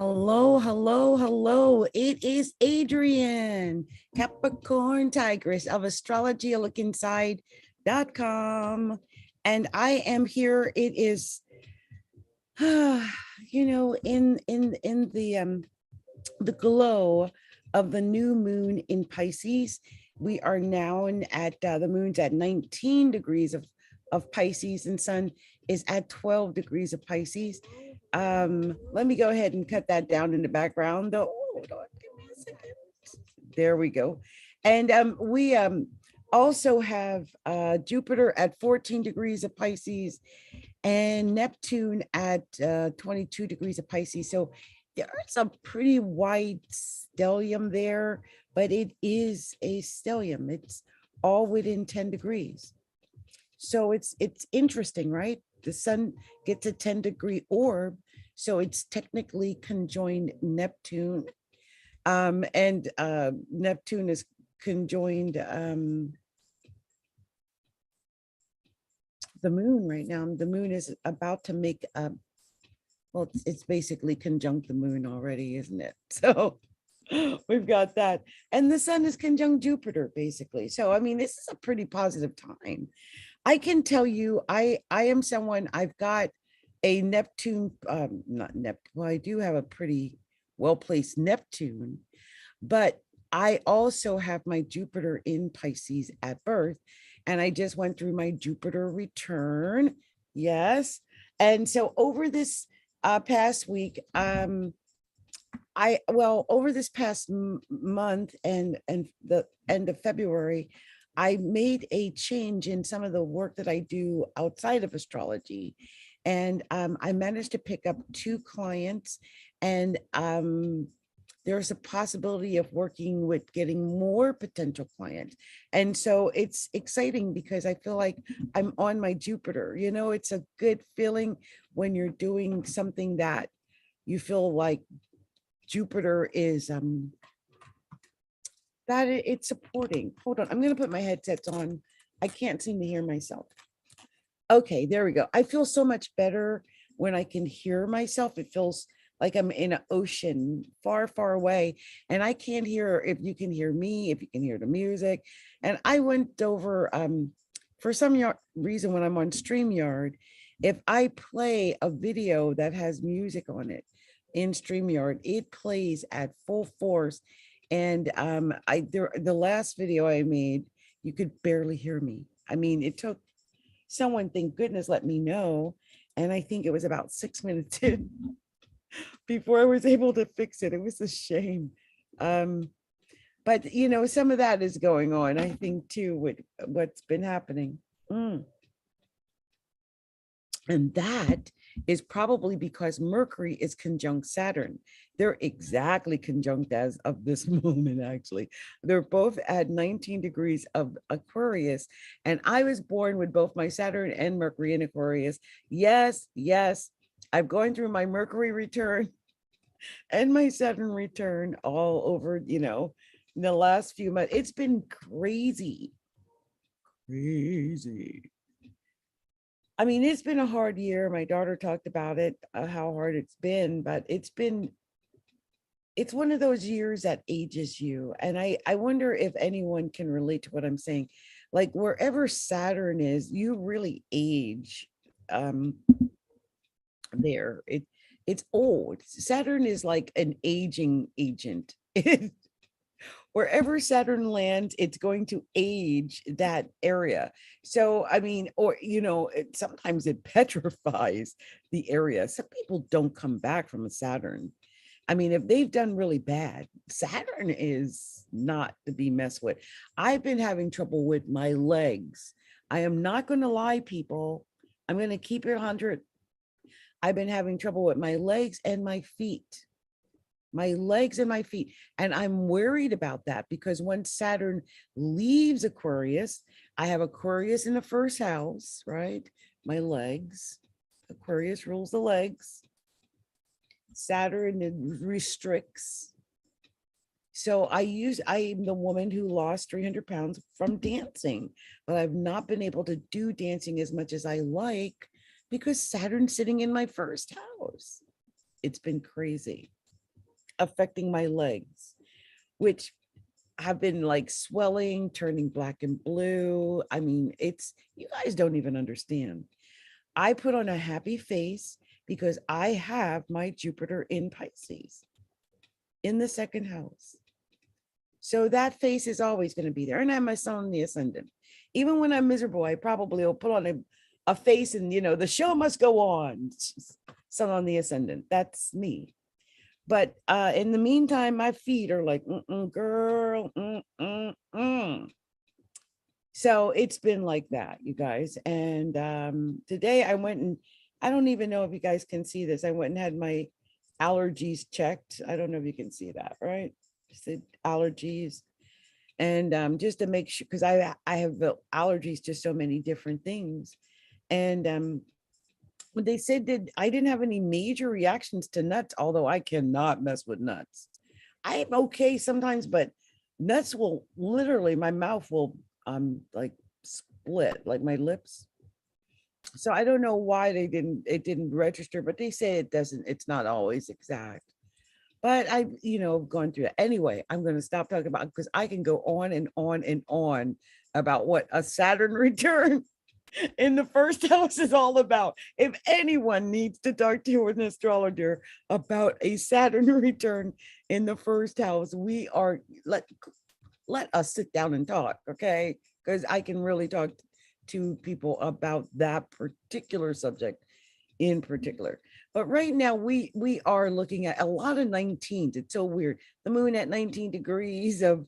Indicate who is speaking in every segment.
Speaker 1: Hello, hello, hello. It is Adrienne, CapricornTigress of Astrology A Look Inside.com. And I am here. It is, in the glow of the new moon in Pisces. We are now the moon's at 19 degrees of Pisces, and sun is at 12 degrees of Pisces. Let me go ahead and cut that down in the background. Oh, hold on, give me a second. There we go. And we also have Jupiter at 14 degrees of Pisces and Neptune at 22 degrees of Pisces. So there's a pretty wide stellium there, but it is a stellium. It's all within 10 degrees. So it's interesting, right? The sun gets a 10-degree orb, so it's technically conjoined Neptune. And Neptune is conjoined the moon right now. The moon is about to make well, it's basically conjunct the moon already, isn't it? So we've got that. And the sun is conjunct Jupiter, basically. So, I mean, this is a pretty positive time. I can tell you, I am someone, I've got a Neptune, not Neptune, well, I do have a pretty well-placed Neptune, but I also have my Jupiter in Pisces at birth. And I just went through my Jupiter return. Yes. And so over this past week, over this past month and the end of February, I made a change in some of the work that I do outside of astrology. And I managed to pick up 2 clients, and there's a possibility of working with getting more potential clients. And so it's exciting because I feel like I'm on my Jupiter. You know, it's a good feeling when you're doing something that you feel like Jupiter is that it's supporting. Hold on, I'm going to put my headsets on. I can't seem to hear myself. Okay, there we go. I feel so much better when I can hear myself. It feels like I'm in an ocean far, far away, and I can't hear if you can hear me, if you can hear the music. And I went over, for some reason, when I'm on StreamYard, if I play a video that has music on it in StreamYard, it plays at full force. And the last video I made, you could barely hear me. I mean, it took someone, thank goodness, let me know. And I think it was about 6 minutes in before I was able to fix it. It was a shame. But you know, some of that is going on, I think, too, with what's been happening. And that is probably because Mercury is conjunct Saturn. They're exactly conjunct as of this moment, actually. They're both at 19 degrees of Aquarius. And I was born with both my Saturn and Mercury in Aquarius. Yes, yes. I'm going through my Mercury return and my Saturn return all over, you know, in the last few months. It's been crazy. Crazy. I mean, it's been a hard year. My daughter talked about it, how hard it's been, but it's one of those years that ages you. And I wonder if anyone can relate to what I'm saying. Like wherever Saturn is, you really age there. It's old. Saturn is like an aging agent. Wherever Saturn lands, it's going to age that area. So, I mean, or, you know, sometimes it petrifies the area. Some people don't come back from a Saturn. I mean, if they've done really bad, Saturn is not to be messed with. I've been having trouble with my legs. I am not going to lie, people. I'm going to keep it 100. I've been having trouble with my legs and my feet. My legs and my feet. And I'm worried about that because when Saturn leaves Aquarius, I have Aquarius in the first house, right? My legs. Aquarius rules the legs. Saturn restricts. So I'm the woman who lost 300 pounds from dancing, but I've not been able to do dancing as much as I like because Saturn's sitting in my first house. It's been crazy. affecting my legs, which have been like swelling, turning black and blue. I mean, it's, you guys don't even understand. I put on a happy face because I have my Jupiter in Pisces in the second house. So that face is always going to be there. And I have my sun in the ascendant. Even when I'm miserable, I probably will put on a face and, you know, the show must go on. Sun on the ascendant. That's me. But in the meantime, my feet are like, girl. So it's been like that, you guys. And today I went and I don't even know if you guys can see this. I went and had my allergies checked. I don't know if you can see that, right? Just the allergies. And just to make sure, because I have allergies to so many different things. And when they said that I didn't have any major reactions to nuts, although I cannot mess with nuts. I'm okay sometimes, but nuts will literally, my mouth will like split, like my lips. So I don't know why it didn't register, but they say it doesn't, it's not always exact. But I, you know, gone through it. Anyway, I'm going to stop talking about it because I can go on and on and on about what a Saturn return in the first house is all about. If anyone needs to talk to an astrologer about a Saturn return in the first house, we are, let us sit down and talk, okay? Because I can really talk to people about that particular subject in particular. But right now we are looking at a lot of 19s. It's so weird. The moon at 19 degrees of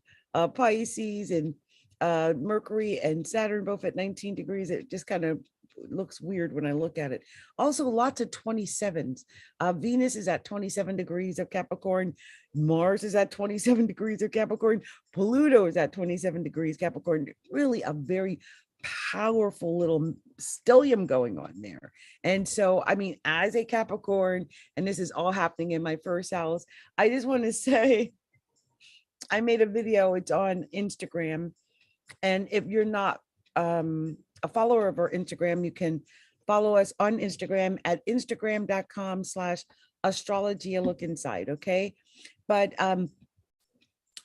Speaker 1: Pisces, and Mercury and Saturn both at 19 degrees. It just kind of looks weird when I look at it. Also lots of 27s. Venus is at 27 degrees of Capricorn. Mars is at 27 degrees of Capricorn. Pluto is at 27 degrees Capricorn. Really a very powerful little stellium going on there. And so, I mean, as a Capricorn, and this is all happening in my first house, I just want to say, I made a video, it's on Instagram. And if you're not a follower of our Instagram, you can follow us on Instagram at instagram.com/astrology a look inside. Okay. But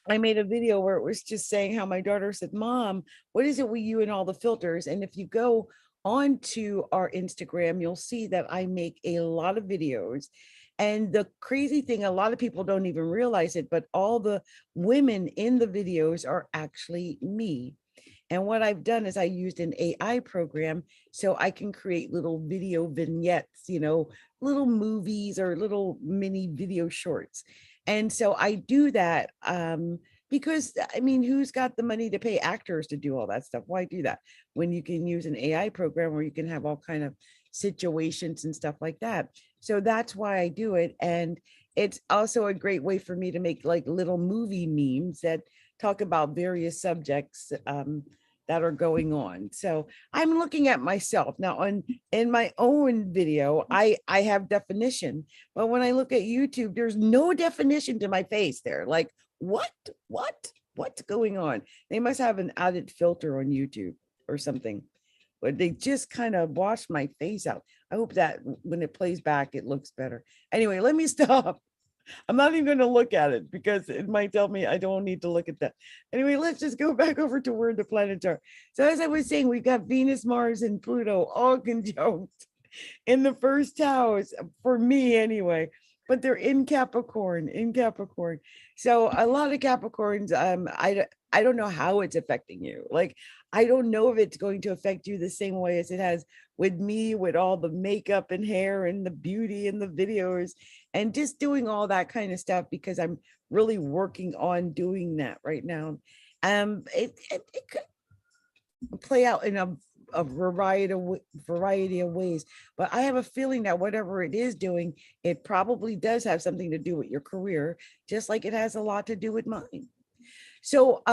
Speaker 1: I made a video where it was just saying how my daughter said, Mom, what is it with you and all the filters? And if you go onto our Instagram, you'll see that I make a lot of videos. And the crazy thing, a lot of people don't even realize it, but all the women in the videos are actually me. And what I've done is I used an AI program so I can create little video vignettes, you know, little movies or little mini video shorts. And so I do that because, I mean, who's got the money to pay actors to do all that stuff? Why do that when you can use an AI program where you can have all kind of situations and stuff like that? So that's why I do it. And it's also a great way for me to make like little movie memes that talk about various subjects that are going on. So I'm looking at myself now in my own video, I have definition, but when I look at YouTube, there's no definition to my face there. Like, what's going on? They must have an added filter on YouTube or something, but they just kind of washed my face out. I hope that when it plays back, it looks better. Anyway, let me stop. I'm not even going to look at it because it might tell me I don't need to look at that. Anyway, let's just go back over to where the planets are. So as I was saying, we got Venus, Mars, and Pluto all conjunct in the first house, for me anyway, but they're in Capricorn, So a lot of Capricorns, I don't know how it's affecting you. Like, I don't know if it's going to affect you the same way as it has with me, with all the makeup and hair and the beauty and the videos and just doing all that kind of stuff, because I'm really working on doing that right now. It could play out in a variety of ways, but I have a feeling that whatever it is doing, it probably does have something to do with your career, just like it has a lot to do with mine. So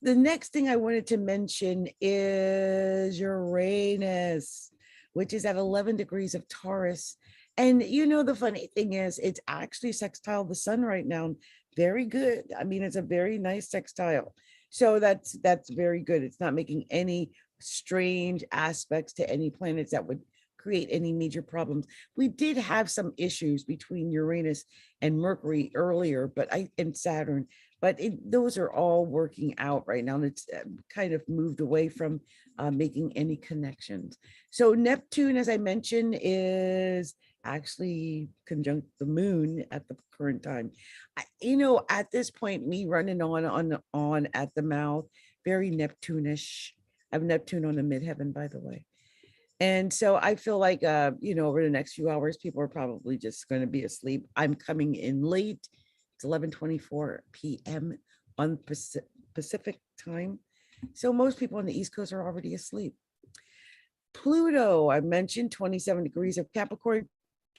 Speaker 1: the next thing I wanted to mention is Uranus, which is at 11 degrees of Taurus. And you know, the funny thing is it's actually sextile the sun right now. Very good. I mean, it's a very nice sextile. So that's very good. It's not making any strange aspects to any planets that would create any major problems. We did have some issues between Uranus and Mercury earlier, and Saturn, but those are all working out right now. And it's kind of moved away from making any connections. So Neptune, as I mentioned, is actually conjunct the moon at the current time. At this point, me running on at the mouth, very Neptunish. I have Neptune on the midheaven, by the way. And so I feel like, over the next few hours, people are probably just going to be asleep. I'm coming in late. It's 11:24 p.m. on Pacific time. So most people on the East Coast are already asleep. Pluto, I mentioned 27 degrees of Capricorn.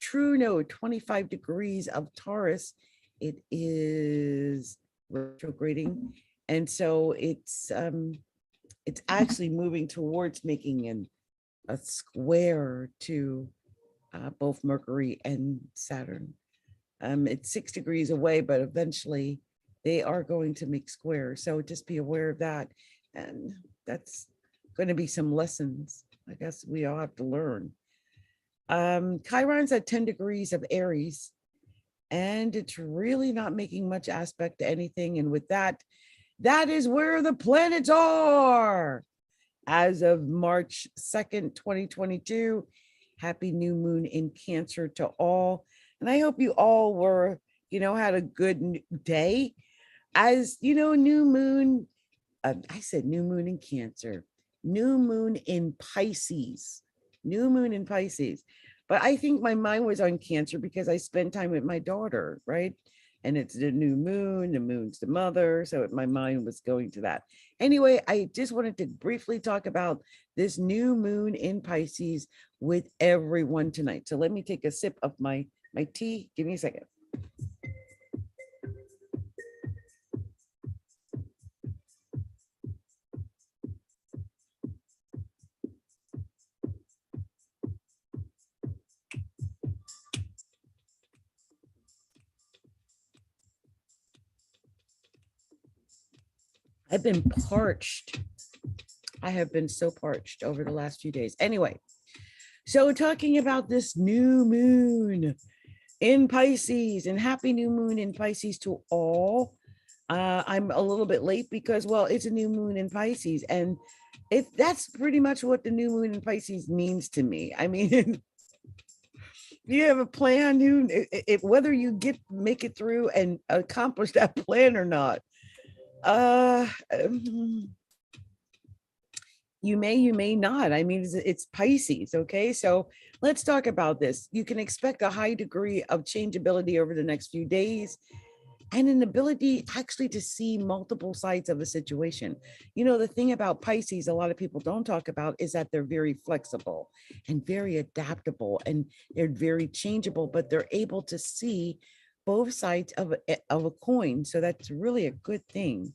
Speaker 1: True node, 25 degrees of Taurus. It is retrograding. And so it's actually moving towards making a square to both Mercury and Saturn. It's 6 degrees away, but eventually they are going to make squares. So just be aware of that. And that's going to be some lessons, I guess, we all have to learn. Chiron's at 10 degrees of Aries, and it's really not making much aspect to anything. And with that, that is where the planets are. As of March 2nd, 2022, happy new moon in Cancer to all. And I hope you all were, had a good day. As new moon, I said new moon in Cancer, new moon in Pisces, new moon in Pisces. But I think my mind was on Cancer because I spent time with my daughter, right? And it's the new moon, the moon's the mother. So my mind was going to that. Anyway, I just wanted to briefly talk about this new moon in Pisces with everyone tonight. So let me take a sip of my tea. Give me a second. I've been parched. I have been so parched over the last few days. Anyway, so talking about this new moon in Pisces, and happy new moon in Pisces to all. I'm a little bit late because, well, it's a new moon in Pisces, and that's pretty much what the new moon in Pisces means to me. I mean, you have a plan, whether you make it through and accomplish that plan or not. You may not. I mean, it's Pisces. Okay, so let's talk about this. You can expect a high degree of changeability over the next few days, and an ability actually to see multiple sides of a situation. The thing about Pisces, a lot of people don't talk about, is that they're very flexible and very adaptable, and they're very changeable, but they're able to see both sides of a coin. So that's really a good thing.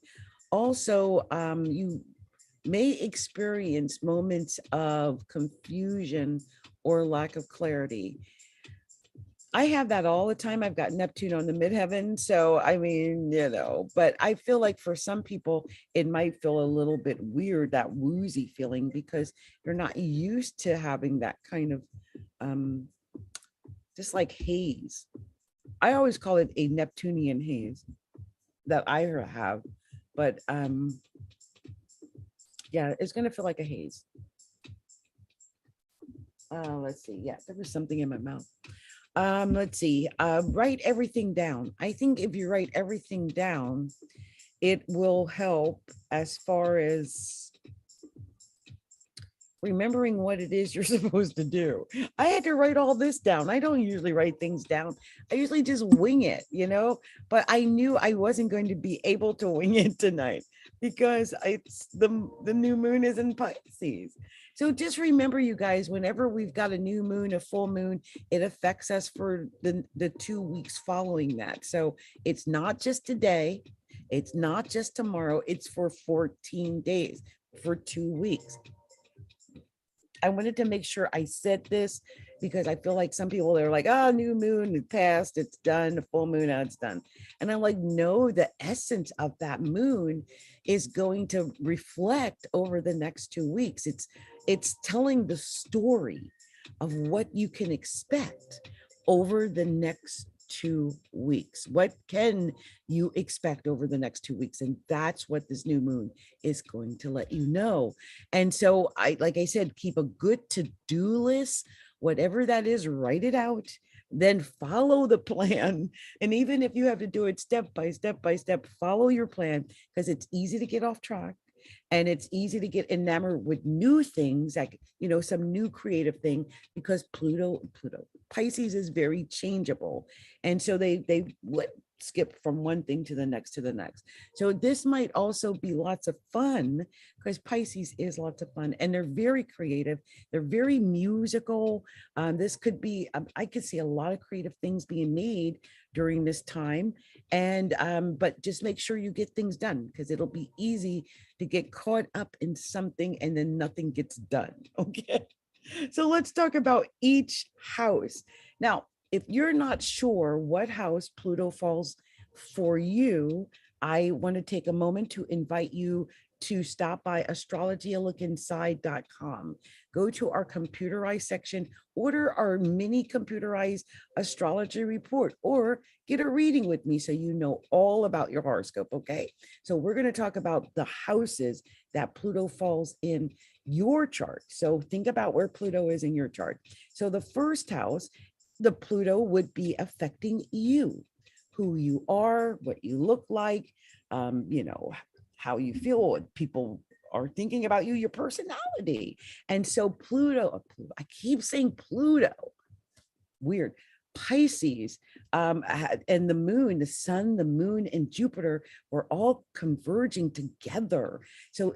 Speaker 1: Also, you may experience moments of confusion or lack of clarity. I have that all the time. I've got Neptune on the midheaven. So, I mean, but I feel like for some people, it might feel a little bit weird, that woozy feeling, because you're not used to having that kind of just like haze. I always call it a Neptunian haze that I have, but yeah, it's going to feel like a haze. Let's see. Yeah, there was something in my mouth. Let's see. Write everything down. I think if you write everything down, it will help as far as remembering what it is you're supposed to do. I had to write all this down. I don't usually write things down. I usually just wing it, but I knew I wasn't going to be able to wing it tonight because it's the new moon is in Pisces. So just remember, you guys, whenever we've got a new moon, a full moon, it affects us for the 2 weeks following that. So it's not just today. It's not just tomorrow. It's for 14 days, for 2 weeks. I wanted to make sure I said this because I feel like some people are like, oh, new moon, it passed, it's done, the full moon, now it's done. And I'm like, no, the essence of that moon is going to reflect over the next 2 weeks. It's telling the story of what you can expect over the next 2 weeks. What can you expect over the next 2 weeks? And that's what this new moon is going to let you know. And so like I said, keep a good to-do list, whatever that is, write it out, then follow the plan. And even if you have to do it step by step, follow your plan, because it's easy to get off track. And it's easy to get enamored with new things, like, some new creative thing, because Pisces is very changeable. And so they skip from one thing to the next to the next. So this might also be lots of fun, because Pisces is lots of fun, and they're very creative. They're very musical. This could be, I could see a lot of creative things being made during this time. And but just make sure you get things done, because it'll be easy to get caught up in something and then nothing gets done. Okay. So let's talk about each house. Now, if you're not sure what house Pluto falls for you, I want to take a moment to invite you to stop by astrologyalookinside.com. Go to our computerized section, order our mini computerized astrology report, or get a reading with me so you know all about your horoscope, okay? So we're going to talk about the houses that Pluto falls in your chart. So think about where Pluto is in your chart. So the first house, the Pluto would be affecting you, who you are, what you look like, how you feel, what people are thinking about you, your personality. And so Pluto, I keep saying Pluto, weird. Pisces, and the moon, the sun, the moon, and Jupiter were all converging together. So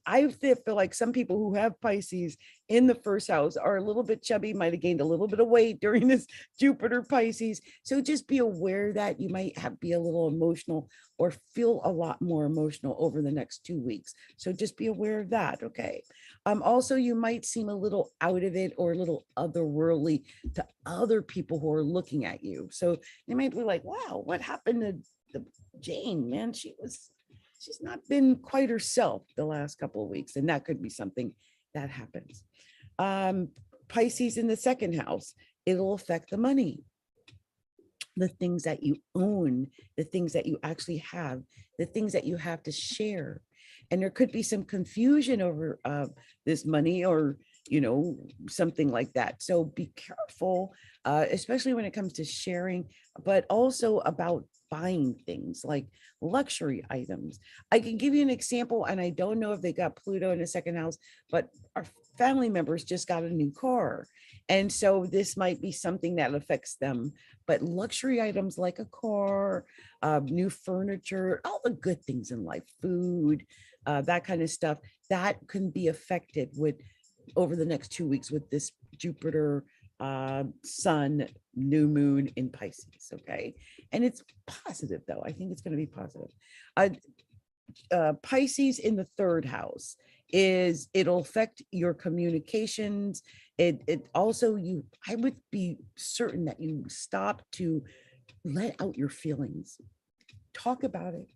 Speaker 1: I feel like some people who have Pisces in the first house are a little bit chubby, might have gained a little bit of weight during this Jupiter Pisces. So just be aware that you might be a little emotional, or feel a lot more emotional over the next 2 weeks. So just be aware of that, okay? Also, you might seem a little out of it, or a little otherworldly to other people who are looking at you. So they might be like, wow, what happened to Jane, man? She's not been quite herself the last couple of weeks. And that could be something that happens. Pisces in the second house, it'll affect the money, the things that you own, the things that you actually have, the things that you have to share. And there could be some confusion over this money, or something like that. So be careful, especially when it comes to sharing, but also about buying things like luxury items. I can give you an example, and I don't know if they got Pluto in the second house, but our family members just got a new car. And so this might be something that affects them. But luxury items like a car, new furniture, all the good things in life, food, that kind of stuff, that can be affected over the next 2 weeks with this Jupiter, sun, new moon in Pisces, okay? And it's positive, though. I think it's going to be positive. Pisces in the third house it'll affect your communications. It also, I would be certain that you stop to let out your feelings, talk about it.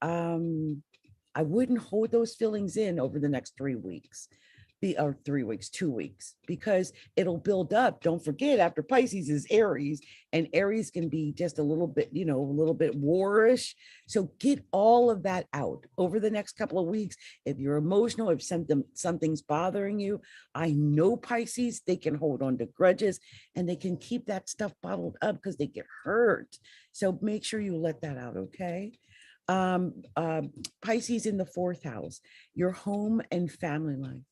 Speaker 1: I wouldn't hold those feelings in over the next 3 weeks. 2 weeks, because it'll build up. Don't forget, after Pisces is Aries, and Aries can be just a little bit, a little bit warish. So get all of that out over the next couple of weeks. If you're emotional, if something's bothering you, I know Pisces, they can hold on to grudges, and they can keep that stuff bottled up because they get hurt. So make sure you let that out, okay? Pisces in the fourth house, your home and family life.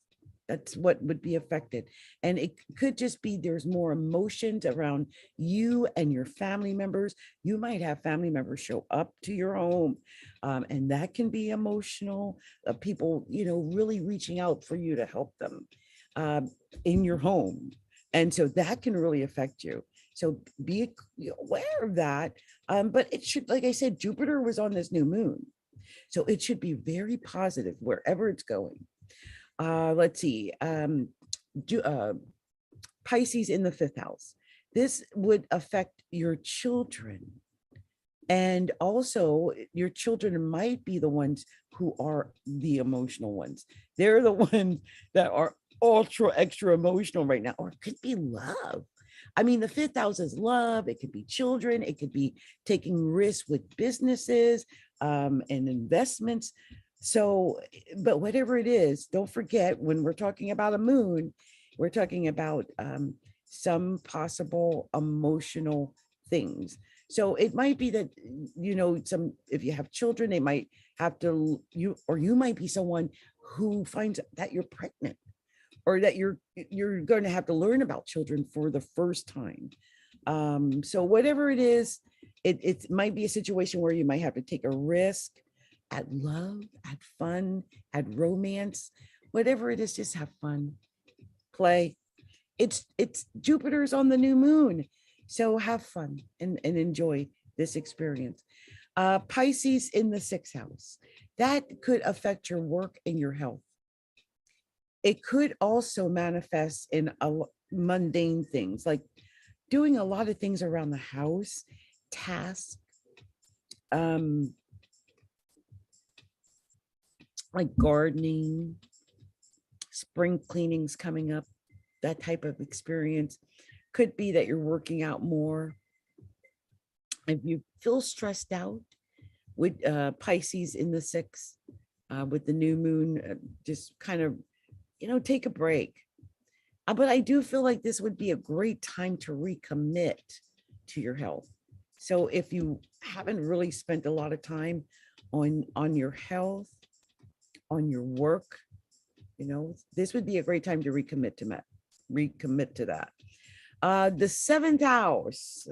Speaker 1: That's what would be affected. And it could just be there's more emotions around you and your family members. You might have family members show up to your home, and that can be emotional. People, really reaching out for you to help them in your home. And so that can really affect you. So be aware of that. But it should, like I said, Jupiter was on this new moon. So it should be very positive wherever it's going. Let's see, Pisces in the fifth house. This would affect your children. And also your children might be the ones who are the emotional ones. They're the ones that are ultra extra emotional right now, or it could be love. I mean, the fifth house is love. It could be children. It could be taking risks with businesses and investments. So, but whatever it is, don't forget when we're talking about a moon, we're talking about some possible emotional things. So it might be that, you know, some, if you have children, they might have to, you might be someone who finds that you're pregnant, or that you're going to have to learn about children for the first time. So whatever it is, it might be a situation where you might have to take a risk at love, at fun, at romance, whatever it is, just have fun, play. It's Jupiter's on the new moon. So have fun and enjoy this experience. Pisces in the sixth house, that could affect your work and your health. It could also manifest in mundane things like doing a lot of things around the house, tasks, like gardening, spring cleanings coming up, that type of experience. Could be that you're working out more. If you feel stressed out with Pisces in the sixth, with the new moon, just kind of, you know, take a break. But I do feel like this would be a great time to recommit to your health. So if you haven't really spent a lot of time on your health, on your work, you know, this would be a great time to recommit to that. The seventh house,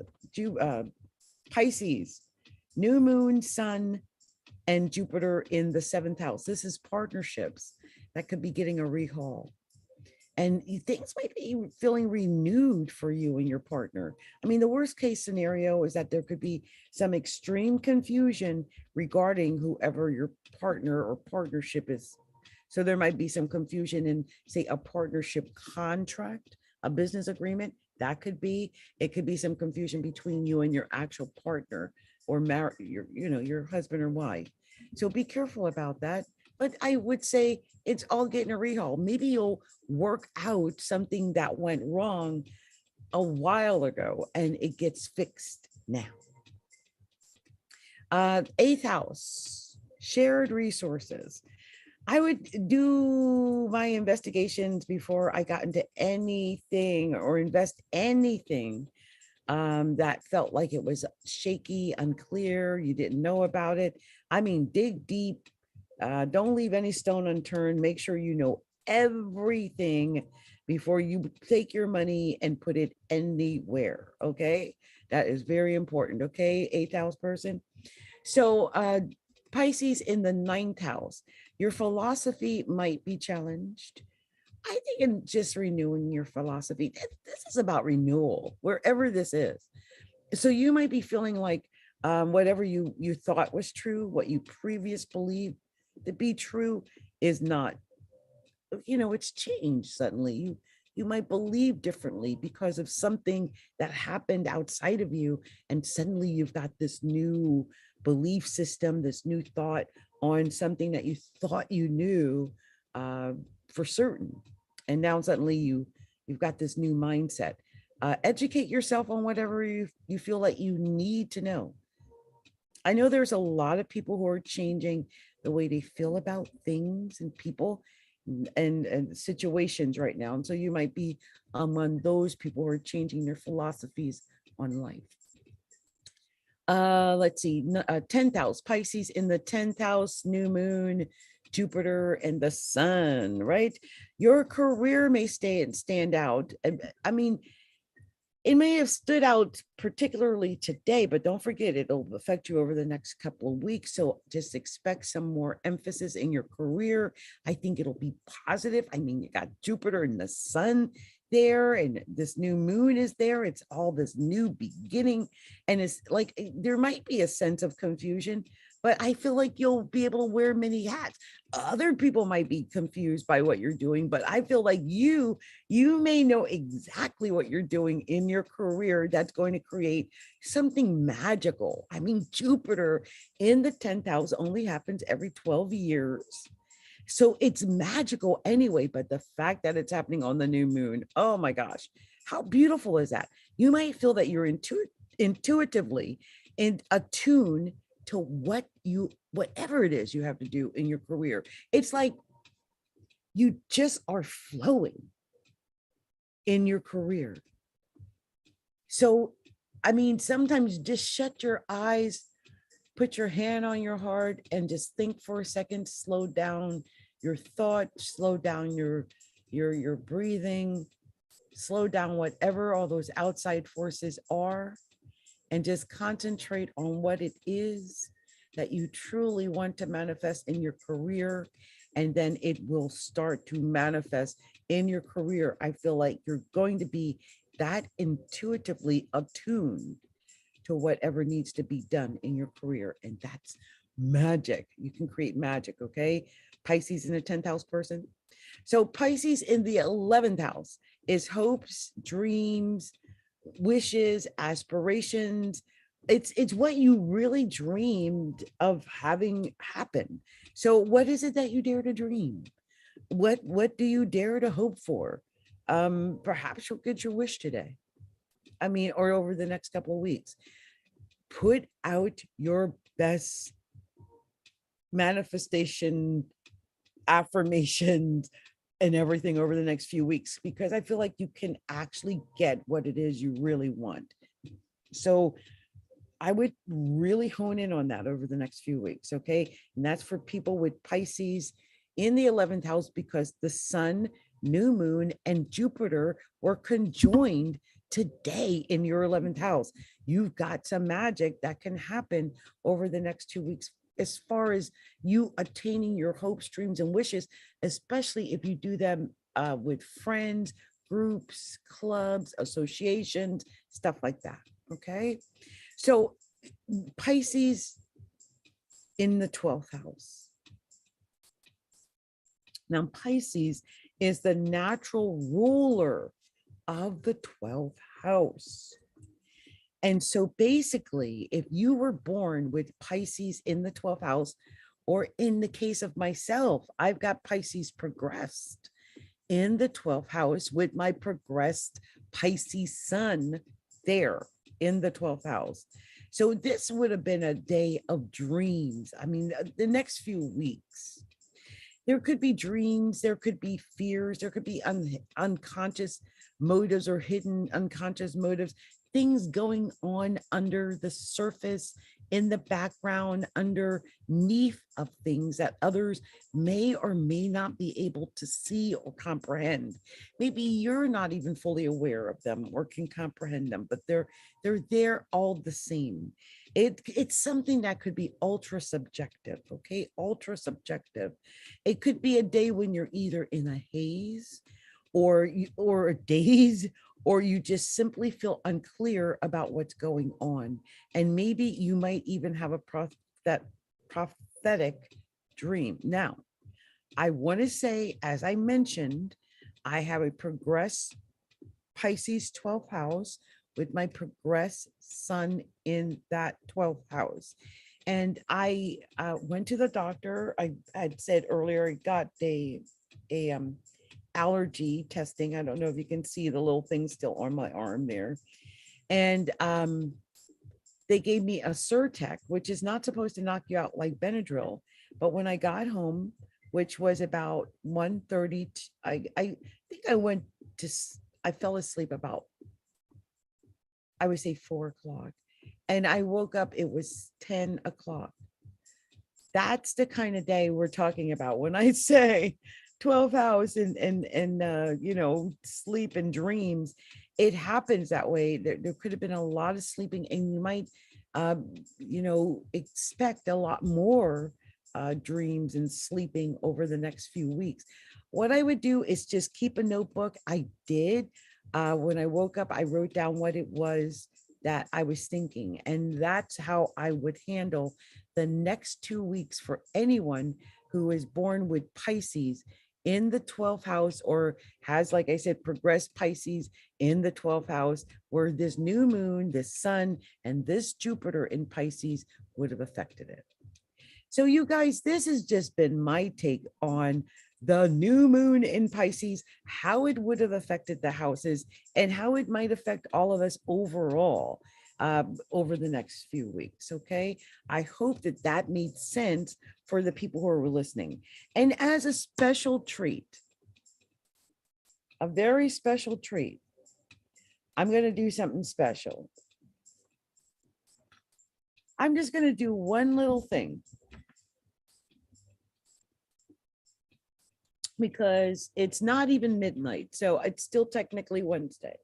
Speaker 1: Pisces, new moon, sun, and Jupiter in the seventh house. This is partnerships that could be getting a rehaul. And things might be feeling renewed for you and your partner. I mean, the worst case scenario is that there could be some extreme confusion regarding whoever your partner or partnership is. So there might be some confusion in, say, a partnership contract, a business agreement. That could be, it could be some confusion between you and your actual partner, or your husband or wife. So be careful about that. But I would say it's all getting a rehaul. Maybe you'll work out something that went wrong a while ago and it gets fixed now. Eighth house, shared resources. I would do my investigations before I got into anything or invest anything that felt like it was shaky, unclear, you didn't know about it. I mean, dig deep. Don't leave any stone unturned. Make sure you know everything before you take your money and put it anywhere. Okay, that is very important. Okay, eighth house person. So Pisces in the ninth house, your philosophy might be challenged. I think in just renewing your philosophy, this is about renewal, wherever this is. So you might be feeling like whatever you thought was true, what you previously believed to be true is not, it's changed suddenly. You might believe differently because of something that happened outside of you, and suddenly you've got this new belief system, this new thought on something that you thought you knew for certain, and now suddenly you've got this new mindset. Educate yourself on whatever you feel like you need to know. I know there's a lot of people who are changing the way they feel about things and people and situations right now. And so you might be among those people who are changing their philosophies on life. Let's see, 10th house, Pisces in the 10th house, new moon, Jupiter and the sun, right? Your career may stand out. I mean, it may have stood out particularly today, but don't forget, it'll affect you over the next couple of weeks. So just expect some more emphasis in your career. I think it'll be positive. I mean, you got Jupiter and the sun there, and this new moon is there. It's all this new beginning. And it's like, there might be a sense of confusion, but I feel like you'll be able to wear many hats. Other people might be confused by what you're doing, but I feel like you may know exactly what you're doing in your career that's going to create something magical. I mean, Jupiter in the 10th house only happens every 12 years. So it's magical anyway, but the fact that it's happening on the new moon, oh my gosh, how beautiful is that? You might feel that you're intuitively in attune to whatever it is you have to do in your career. It's like you just are flowing in your career. So, I mean, sometimes just shut your eyes, put your hand on your heart, and just think for a second, slow down your thought, slow down your breathing, slow down whatever all those outside forces are, and just concentrate on what it is that you truly want to manifest in your career. And then it will start to manifest in your career. I feel like you're going to be that intuitively attuned to whatever needs to be done in your career. And that's magic. You can create magic, okay? Pisces in the 10th house person. So Pisces in the 11th house is hopes, dreams, wishes, aspirations. It's what you really dreamed of having happen. So what is it that you dare to dream? What do you dare to hope for? Perhaps you'll get your wish today. I mean, or over the next couple of weeks. Put out your best manifestation, affirmations, and everything over the next few weeks, because I feel like you can actually get what it is you really want. So I would really hone in on that over the next few weeks, okay? And that's for people with Pisces in the 11th house, because the sun, new moon, and Jupiter were conjoined today in your 11th house. You've got some magic that can happen over the next 2 weeks as far as you attaining your hopes, dreams, and wishes, especially if you do them with friends, groups, clubs, associations, stuff like that, okay? So Pisces in the 12th house. Now, Pisces is the natural ruler of the 12th house. And so basically, if you were born with Pisces in the 12th house, or in the case of myself, I've got Pisces progressed in the 12th house with my progressed Pisces sun there in the 12th house. So this would have been a day of dreams. I mean, the next few weeks, there could be dreams, there could be fears, there could be unconscious motives or hidden unconscious motives, things going on under the surface, in the background, underneath of things that others may or may not be able to see or comprehend. Maybe you're not even fully aware of them or can comprehend them, but they're there all the same. It's something that could be ultra subjective, okay? Ultra subjective. It could be a day when you're either in a haze or a daze, or you just simply feel unclear about what's going on. And maybe you might even have a prophetic dream. Now, I want to say, as I mentioned, I have a progressed Pisces 12th house with my progressed sun in that 12th house. And I went to the doctor. I had said earlier, I got a allergy testing. I don't know if you can see the little thing still on my arm there. And they gave me a Zyrtec, which is not supposed to knock you out like Benadryl. But when I got home, which was about 1:30, I think I fell asleep about, I would say 4 o'clock. And I woke up, it was 10 o'clock. That's the kind of day we're talking about when I say 12th house and you know, sleep and dreams. It happens that way. There could have been a lot of sleeping, and you might you know, expect a lot more dreams and sleeping over the next few weeks. What I would do is just keep a notebook. I did. When I woke up, I wrote down what it was that I was thinking, and that's how I would handle the next 2 weeks for anyone who is born with Pisces in the 12th house, or has, like I said, progressed Pisces in the 12th house, where this new moon, this sun, and this Jupiter in Pisces would have affected it. So you guys, this has just been my take on the new moon in Pisces, how it would have affected the houses and how it might affect all of us overall over the next few weeks. Okay. I hope that that made sense for the people who are listening. And as a special treat, a very special treat, I'm going to do something special. I'm just going to do one little thing because it's not even midnight. So it's still technically Wednesday.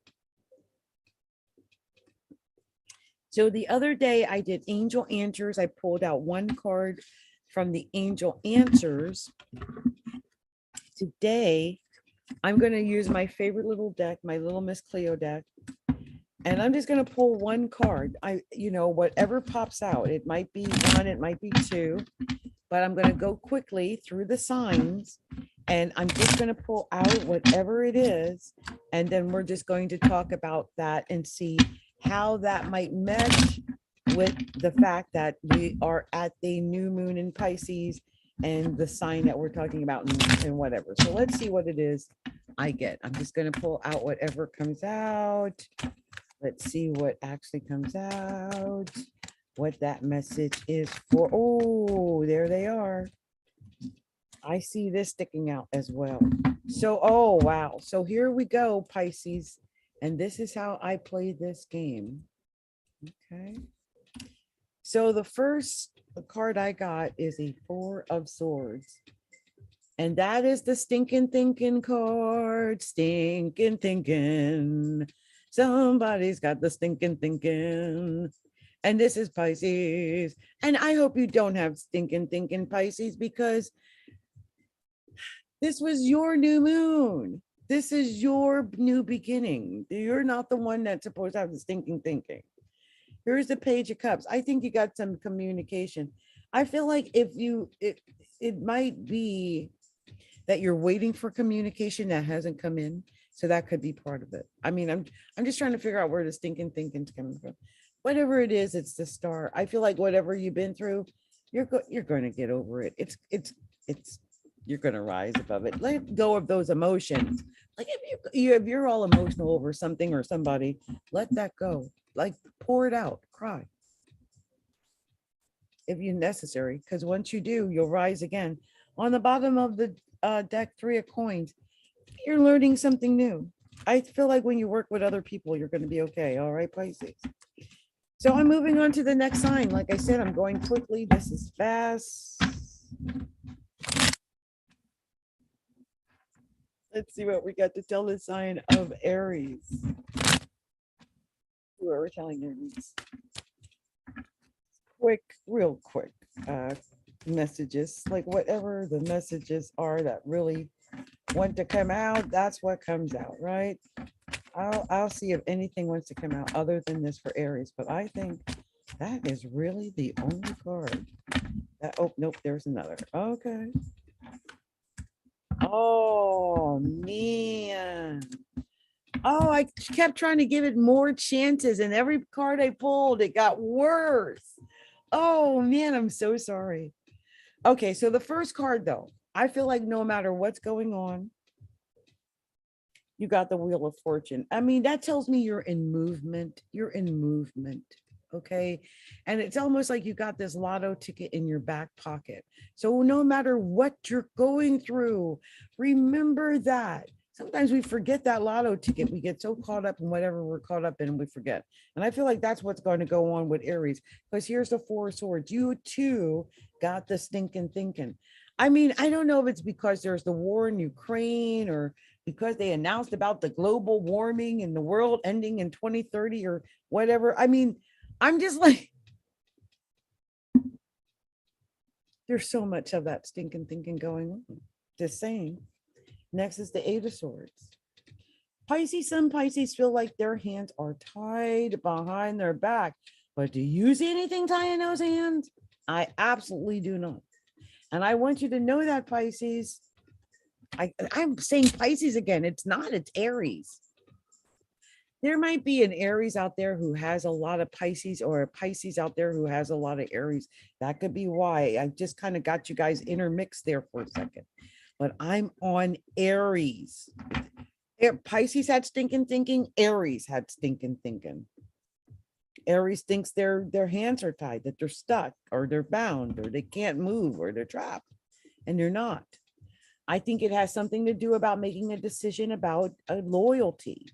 Speaker 1: So the other day I did angel answers. I pulled out one card from the angel answers. Today, I'm going to use my favorite little deck, my little Miss Cleo deck. And I'm just going to pull one card. Whatever pops out, it might be one, it might be two, but I'm going to go quickly through the signs and I'm just going to pull out whatever it is. And then we're just going to talk about that and see how that might mesh with the fact that we are at the new moon in Pisces and the sign that we're talking about and whatever. So let's see what it is I get. I'm just going to pull out whatever comes out. Let's see what actually comes out, what that message is for. Oh, there they are. I see this sticking out as well. So, oh, wow. So here we go, Pisces. And this is how I play this game. Okay. So the first card I got is a Four of Swords. And that is the stinking thinking card. Stinking thinking. Somebody's got the stinking thinking. And this is Pisces. And I hope you don't have stinking thinking, Pisces, because this was your new moon. This is your new beginning. You're not the one that's supposed to have the stinking thinking. Here's the Page of Cups. I think you got some communication. I feel like it might be that you're waiting for communication that hasn't come in. So that could be part of it. I mean, I'm just trying to figure out where the stinking thinking's coming from. Whatever it is, it's the star. I feel like whatever you've been through, you're going to get over it. It's you're going to rise above it. Let go of those emotions. Like if you're all emotional over something or somebody, let that go. Like pour it out, cry. If you're necessary, because once you do, you'll rise again. On the bottom of the deck, 3 of Coins, you're learning something new. I feel like when you work with other people, you're going to be okay. All right, Pisces. So I'm moving on to the next sign. Like I said, I'm going quickly. This is fast. Let's see what we got to tell the sign of Aries. Whoever telling Aries. Real quick messages, like whatever the messages are that really want to come out, that's what comes out, right? I'll see if anything wants to come out other than this for Aries, but I think that is really the only card. Oh, nope, there's another. Okay. Oh, man. Oh, I kept trying to give it more chances, and every card I pulled, it got worse. Oh, man, I'm so sorry. Okay, so the first card, though, I feel like no matter what's going on, you got the Wheel of Fortune. I mean, that tells me you're in movement. You're in movement. Okay. And it's almost like you got this lotto ticket in your back pocket. So no matter what you're going through, remember that. Sometimes we forget that lotto ticket. We get so caught up in whatever we're caught up in and we forget. And I feel like that's what's going to go on with Aries, because here's the Four of Swords. You too got the stinking thinking. I mean, I don't know if it's because there's the war in Ukraine or because they announced about the global warming and the world ending in 2030 or whatever. I mean, I'm just like, there's so much of that stinking thinking going on. Just saying. Next is the Eight of Swords. Pisces, some Pisces feel like their hands are tied behind their back. But do you see anything tying those hands? I absolutely do not. And I want you to know that, Pisces. I'm saying Pisces again. It's not, it's Aries. There might be an Aries out there who has a lot of Pisces, or a Pisces out there who has a lot of Aries. That could be why. I just kind of got you guys intermixed there for a second. But I'm on Aries. Pisces had stinking thinking. Aries had stinking thinking. Aries thinks their hands are tied, that they're stuck, or they're bound, or they can't move, or they're trapped, and they're not. I think it has something to do about making a decision about a loyalty.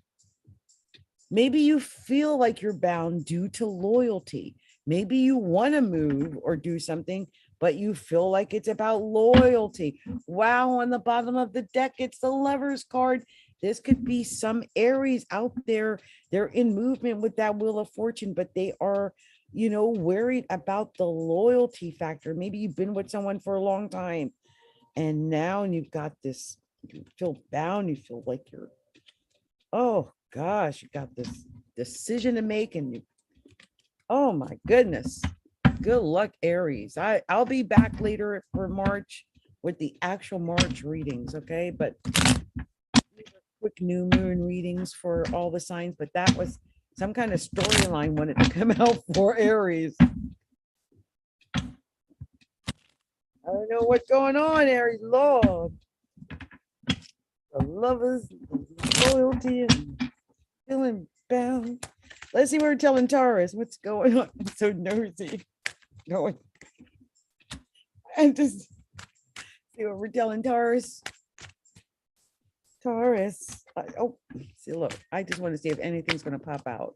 Speaker 1: Maybe you feel like you're bound due to loyalty. Maybe you want to move or do something, but you feel like it's about loyalty. Wow, on the bottom of the deck, it's the Lovers card. This could be some Aries out there. They're in movement with that Wheel of Fortune, but they are, you know, worried about the loyalty factor. Maybe you've been with someone for a long time, and now you've got this, you feel bound, you feel like you're, oh gosh, you got this decision to make, and you, oh my goodness, good luck, Aries. I'll be back later for March with the actual March readings, okay? But quick new moon readings for all the signs, but that was some kind of storyline wanted to come out for Aries. I don't know what's going on, Aries. Lord, the Lovers, the loyalty, and feeling bound. Let's see what we're telling Taurus. What's going on? I'm so nosy. Going. And just see what we're telling Taurus. Taurus. Oh, see, look, I just want to see if anything's going to pop out.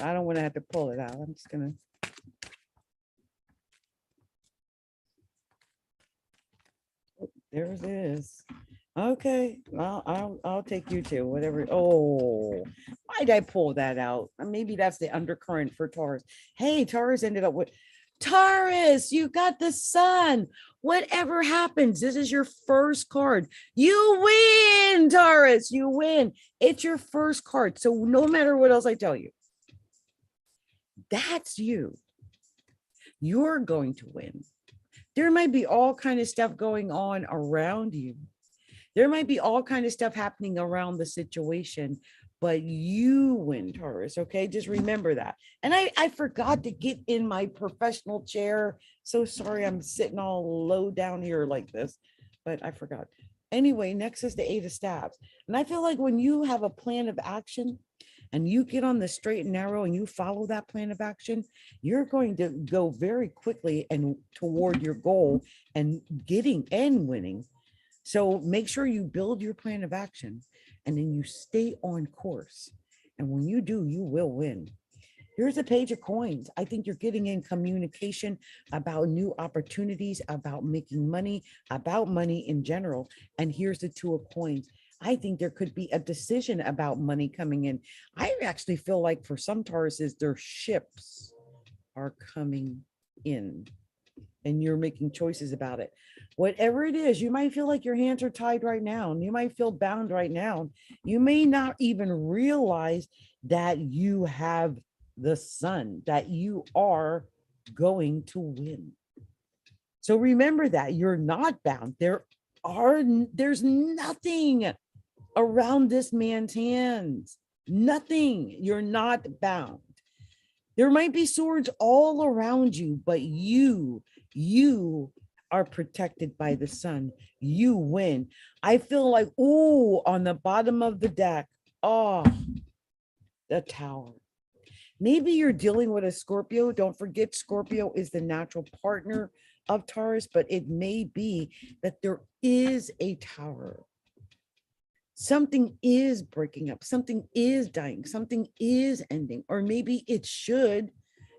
Speaker 1: I don't want to have to pull it out. I'm just going to. Oh, there it is. Okay, well, I'll take you too, whatever. Oh, why'd I pull that out? Maybe that's the undercurrent for Taurus. Hey, Taurus ended up with Taurus, you got the sun. Whatever happens, this is your first card. You win, Taurus, you win. It's your first card. So no matter what else I tell you, that's you. You're going to win. There might be all kind of stuff going on around you. There might be all kind of stuff happening around the situation, but you win, Taurus, okay? Just remember that. And I forgot to get in my professional chair. So sorry, I'm sitting all low down here like this, but I forgot. Anyway, next is the 8 of Staves. And I feel like when you have a plan of action and you get on the straight and narrow and you follow that plan of action, you're going to go very quickly and toward your goal and getting and winning. So make sure you build your plan of action and then you stay on course. And when you do, you will win. Here's a Page of Coins. I think you're getting in communication about new opportunities, about making money, about money in general. And here's the 2 of Coins. I think there could be a decision about money coming in. I actually feel like for some Tauruses, their ships are coming in and you're making choices about it. Whatever it is, you might feel like your hands are tied right now, and you might feel bound right now. You may not even realize that you have the sun, that you are going to win. So remember that you're not bound. There's nothing around this man's hands. Nothing. You're not bound. There might be swords all around you, but you are protected by the sun. You win. I feel like, oh, on the bottom of the deck, oh, the Tower. Maybe you're dealing with a Scorpio. Don't forget, Scorpio is the natural partner of Taurus, but it may be that there is a Tower. Something is breaking up, something is dying, something is ending, or maybe it should,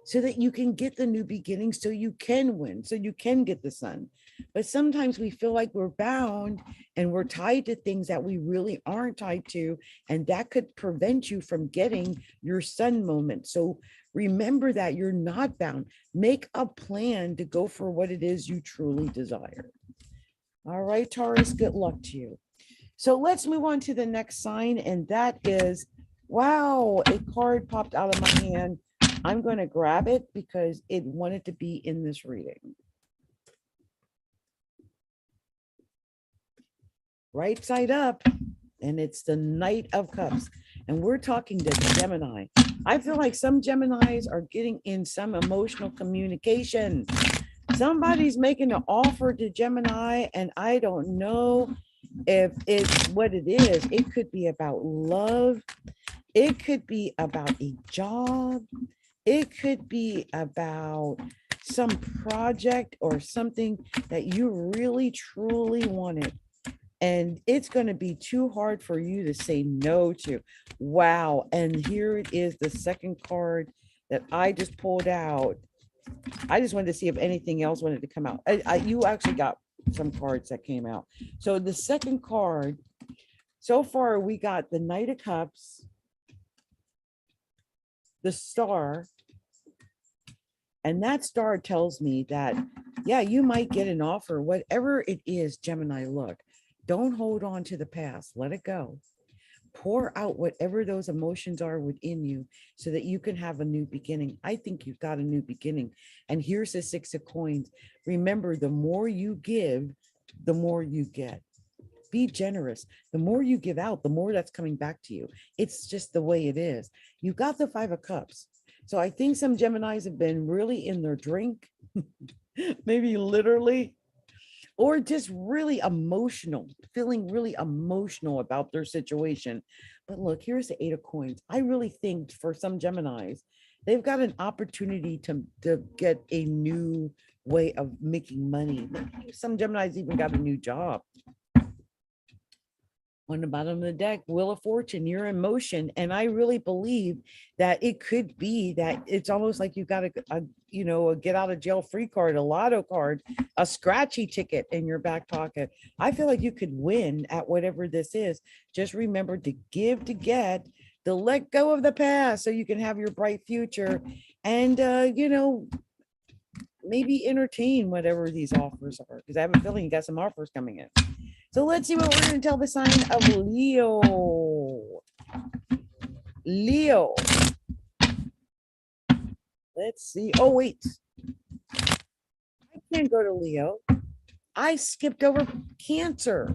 Speaker 1: so that you can get the new beginning, so you can win, so you can get the sun. But sometimes we feel like we're bound and we're tied to things that we really aren't tied to, and that could prevent you from getting your sun moment. So remember that you're not bound. Make a plan to go for what it is you truly desire. All right, Taurus, good luck to you. So let's move on to the next sign, and that is, wow, a card popped out of my hand. I'm going to grab it because it wanted to be in this reading. Right side up, and it's the Knight of Cups. And we're talking to Gemini. I feel like some Geminis are getting in some emotional communication. Somebody's making an offer to Gemini, and I don't know if it's what it is. It could be about love. It could be about a job. It could be about some project or something that you really, truly wanted. And it's going to be too hard for you to say no to. Wow. And here it is, the second card that I just pulled out. I just wanted to see if anything else wanted to come out. You actually got some cards that came out. So the second card, so far we got the Knight of Cups, the Star, and that star tells me that, yeah, you might get an offer, whatever it is, Gemini, look, don't hold on to the past, let it go. Pour out whatever those emotions are within you so that you can have a new beginning. I think you've got a new beginning. And here's the Six of Coins. Remember, the more you give, the more you get. Be generous. The more you give out, the more that's coming back to you. It's just the way it is. You got the Five of Cups. So I think some Geminis have been really in their drink, maybe literally, or just really emotional, feeling really emotional about their situation. But look, here's the Eight of Coins. I really think for some Geminis, they've got an opportunity to get a new way of making money. Maybe some Geminis even got a new job. On the bottom of the deck, Wheel of Fortune, you're in motion. And I really believe that it could be that it's almost like you got a get out of jail free card, a lotto card, a scratchy ticket in your back pocket. I feel like you could win at whatever this is. Just remember to give to get, to let go of the past so you can have your bright future. And, maybe entertain whatever these offers are, because I have a feeling you got some offers coming in. So let's see what we're going to tell the sign of Leo. Leo. Let's see. Oh, wait. I can't go to Leo. I skipped over Cancer.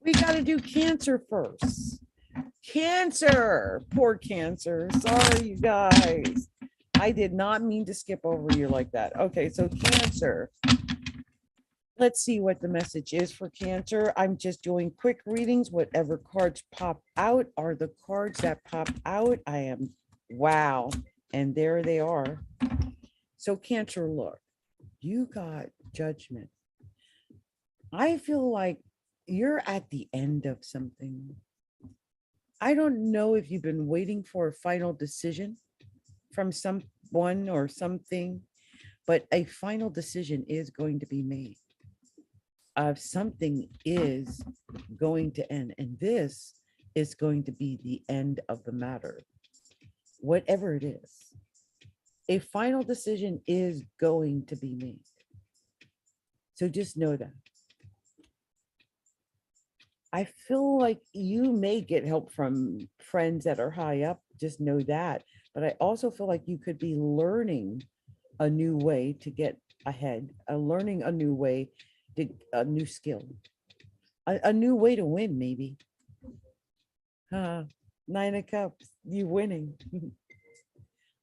Speaker 1: We got to do Cancer first. Cancer. Poor Cancer. Sorry, you guys. I did not mean to skip over you like that. Okay, so Cancer. Let's see what the message is for Cancer. I'm just doing quick readings. Whatever cards pop out are the cards that pop out. Wow. And there they are. So Cancer, look, you got Judgment. I feel like you're at the end of something. I don't know if you've been waiting for a final decision from someone or something, but a final decision is going to be made. Something is going to end, and this is going to be the end of the matter, whatever it is. A final decision is going to be made. So just know that. I feel like you may get help from friends that are high up, just know that. But I also feel like you could be learning a new way to get ahead, learning a new way, a new skill, a new way to win, maybe. Nine of Cups, you winning.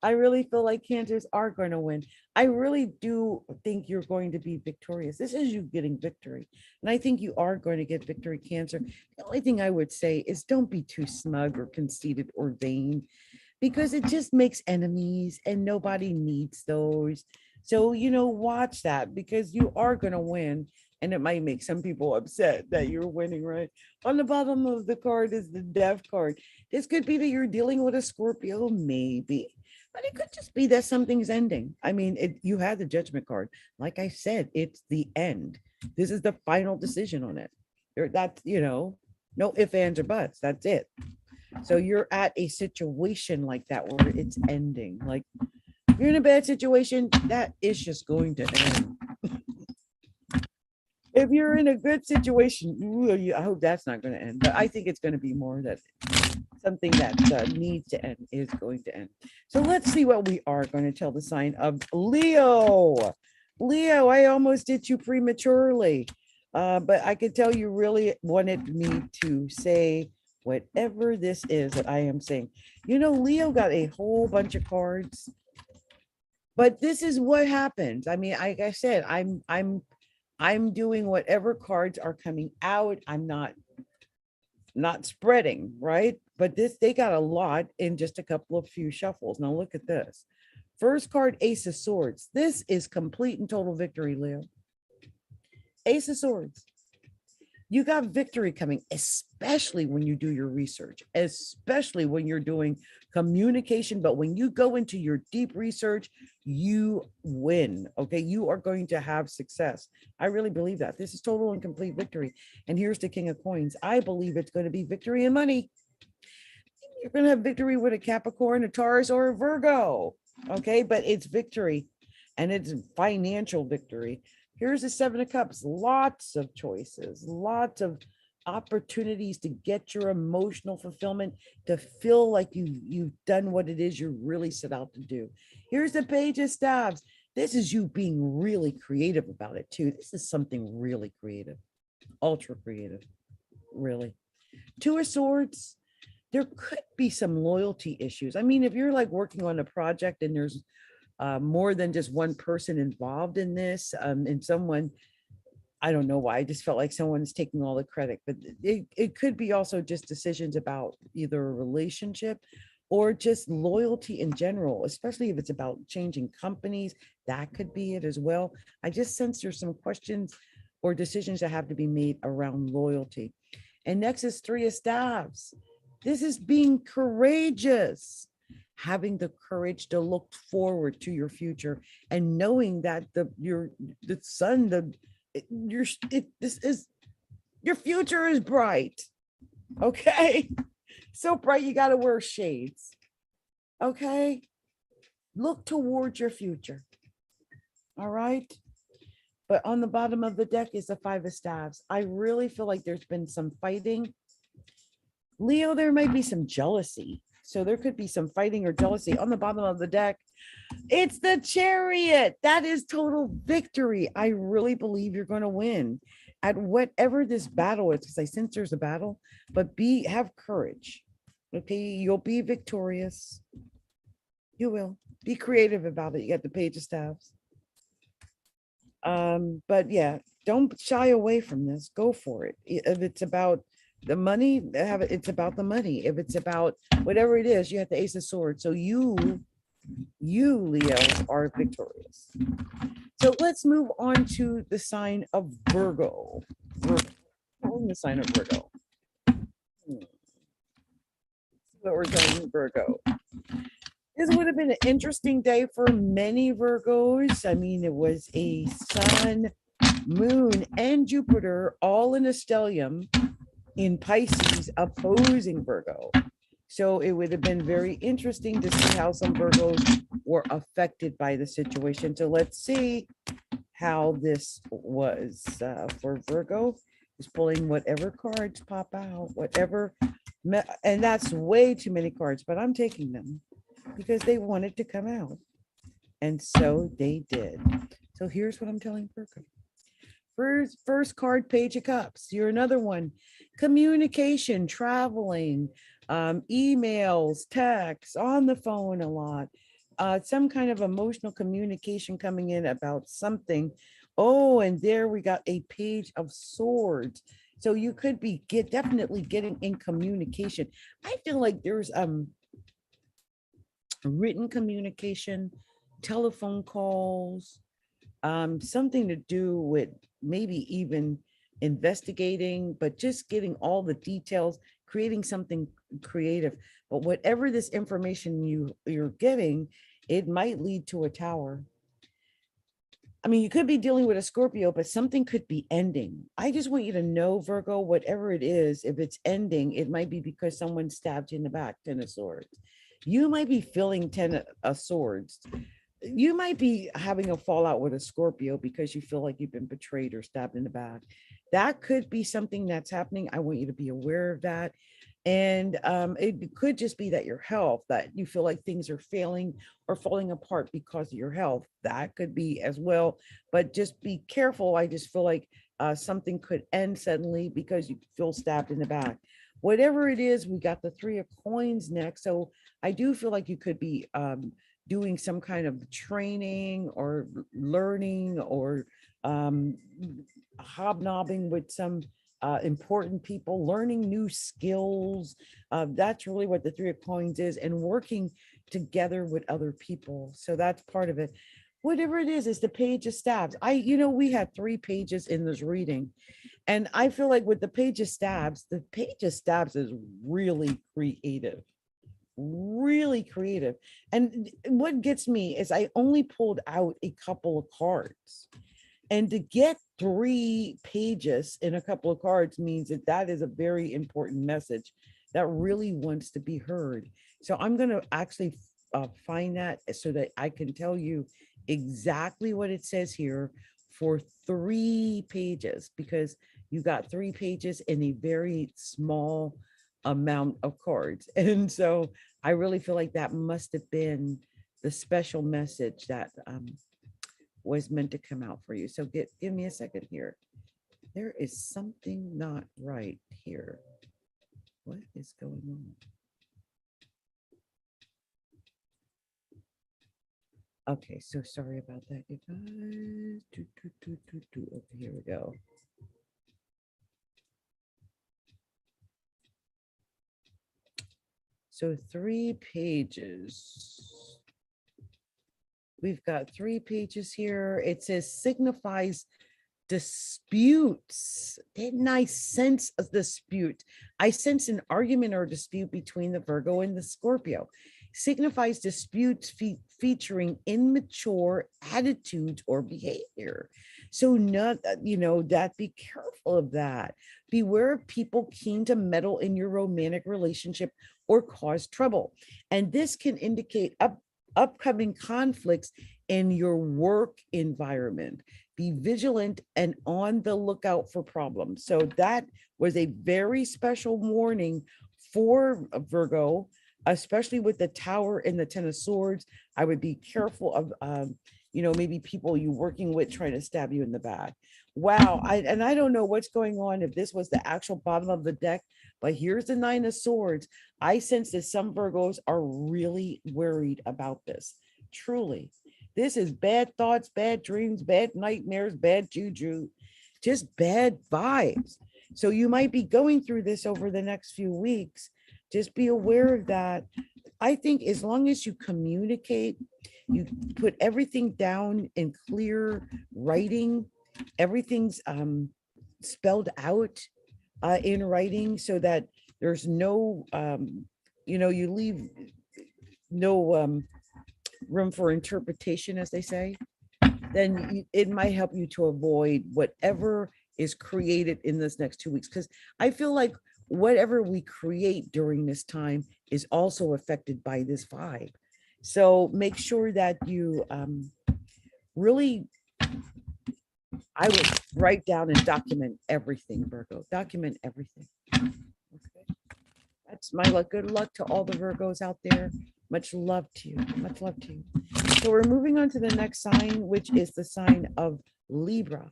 Speaker 1: I really feel like Cancers are going to win. I really do think you're going to be victorious. This is you getting victory. And I think you are going to get victory, Cancer. The only thing I would say is don't be too smug or conceited or vain, because it just makes enemies and nobody needs those. So, watch that, because you are going to win. And it might make some people upset that you're winning, right? On the bottom of the card is the Death card. This could be that you're dealing with a Scorpio, maybe. But it could just be that something's ending. I mean, you had the Judgment card. Like I said, it's the end. This is the final decision on it. That's, no ifs, ands, or buts. That's it. So you're at a situation like that where it's ending. Like, you're in a bad situation, that is just going to end. If you're in a good situation, I hope that's not going to end. But I think it's going to be more that something that needs to end is going to end. So let's see what we are going to tell the sign of Leo. Leo, I almost did you prematurely, but I could tell you really wanted me to say whatever this is that I am saying. You know, Leo got a whole bunch of cards, but this is what happens. I mean, like I said, I'm doing whatever cards are coming out. I'm not spreading, right? But this, they got a lot in just a couple of few shuffles. Now look at this. First card, Ace of Swords. This is complete and total victory, Leo. Ace of Swords. You got victory coming, especially when you do your research, especially when you're doing communication. But when you go into your deep research, you win. Okay. You are going to have success. I really believe that. This is total and complete victory. And here's the King of Coins. I believe it's going to be victory and money. You're going to have victory with a Capricorn, a Taurus, or a Virgo. Okay. But it's victory, and it's financial victory. Here's the Seven of Cups. Lots of choices, lots of opportunities to get your emotional fulfillment, to feel like you've done what it is you really set out to do. Here's the Page of Staves. This is you being really creative about it too. This is something really creative, ultra creative, really. Two of Swords. There could be some loyalty issues. I mean, if you're like working on a project and there's more than just one person involved in this, and someone, I don't know why, I just felt like someone's taking all the credit, but it could be also just decisions about either a relationship or just loyalty in general, especially if it's about changing companies. That could be it as well. I just sense there's some questions or decisions that have to be made around loyalty. And next is Three of Staves. This is being courageous, having the courage to look forward to your future and knowing that your future is bright. Okay. So bright, you got to wear shades. Okay. Look towards your future. All right. But on the bottom of the deck is the Five of Staves. I really feel like there's been some fighting. Leo, there might be some jealousy. So there could be some fighting or jealousy. On the bottom of the deck, it's the Chariot. That is total victory. I really believe you're going to win at whatever this battle is, because I sense there's a battle, but have courage. Okay, you'll be victorious. You will. Be creative about it. You got the Page of Staves. But yeah, don't shy away from this. Go for it. If it's about the money, it's about the money. If it's about whatever it is, you have the Ace of Swords. So you Leo are victorious. So let's move on to the sign of Virgo. The sign of Virgo. What we're doing, Virgo. This would have been an interesting day for many Virgos. I mean, it was a Sun, Moon, and Jupiter all in a stellium in Pisces opposing Virgo. So it would have been very interesting to see how some Virgos were affected by the situation. So let's see how this was for Virgo. Just pulling whatever cards pop out, whatever. And that's way too many cards, but I'm taking them because they wanted to come out. And so they did. So here's what I'm telling Virgo. First card, Page of Cups. You're another one. Communication, traveling, emails, texts, on the phone a lot. Some kind of emotional communication coming in about something. Oh, and there we got a Page of Swords. So you could be definitely getting in communication. I feel like there's written communication, telephone calls, something to do with maybe even investigating, but just getting all the details, creating something creative. But whatever this information you're getting, it might lead to a tower. I mean, you could be dealing with a Scorpio, but something could be ending. I just want you to know, Virgo, whatever it is, if it's ending, it might be because someone stabbed you in the back. 10 of Swords. You might be feeling 10 of Swords. You might be having a fallout with a Scorpio because you feel like you've been betrayed or stabbed in the back. That could be something that's happening. I want you to be aware of that. And it could just be that your health, that you feel like things are failing or falling apart because of your health. That could be as well. But just be careful. I just feel like something could end suddenly because you feel stabbed in the back. whatever it is, we got the 3 of Coins next. So I do feel like you could be doing some kind of training or learning or um, hobnobbing with some important people, learning new skills. That's really what the 3 of Coins is, and working together with other people. So that's part of it. Whatever it is the Page of Staves. We had 3 pages in this reading. And I feel like with the Page of Staves, the Page of Staves is really creative, really creative. And what gets me is I only pulled out a couple of cards. And to get 3 pages in a couple of cards means that that is a very important message that really wants to be heard. So I'm going to actually find that so that I can tell you exactly what it says here for 3 pages, because you got 3 pages in a very small amount of cards. And so I really feel like that must have been the special message that was meant to come out for you. So give me a second here. There is something not right here. What is going on? Okay, so sorry about that, you guys. Okay, here we go. So 3 pages. We've got 3 pages here. It says signifies disputes. Didn't I sense a dispute? I sense an argument or dispute between the Virgo and the Scorpio. Signifies disputes featuring immature attitudes or behavior. So not, that be careful of that. Beware of people keen to meddle in your romantic relationship or cause trouble. And this can indicate upcoming conflicts in your work environment. Be vigilant and on the lookout for problems. So that was a very special warning for Virgo, especially with the Tower and the 10 of Swords. I would be careful of, maybe people you're working with trying to stab you in the back. Wow. I don't know what's going on, if this was the actual bottom of the deck, but here's the 9 of Swords. I sense that some Virgos are really worried about this. Truly. This is bad thoughts, bad dreams, bad nightmares, bad juju, just bad vibes. So you might be going through this over the next few weeks. Just be aware of that. I think as long as you communicate, you put everything down in clear writing, everything's spelled out in writing so that there's no, you leave no room for interpretation, as they say, then it might help you to avoid whatever is created in this next 2 weeks. Because I feel like whatever we create during this time is also affected by this vibe. So make sure that you really, I would write down and document everything, Virgo. Document everything. Okay. That's my luck. Good luck to all the Virgos out there. Much love to you. Much love to you. So we're moving on to the next sign, which is the sign of Libra.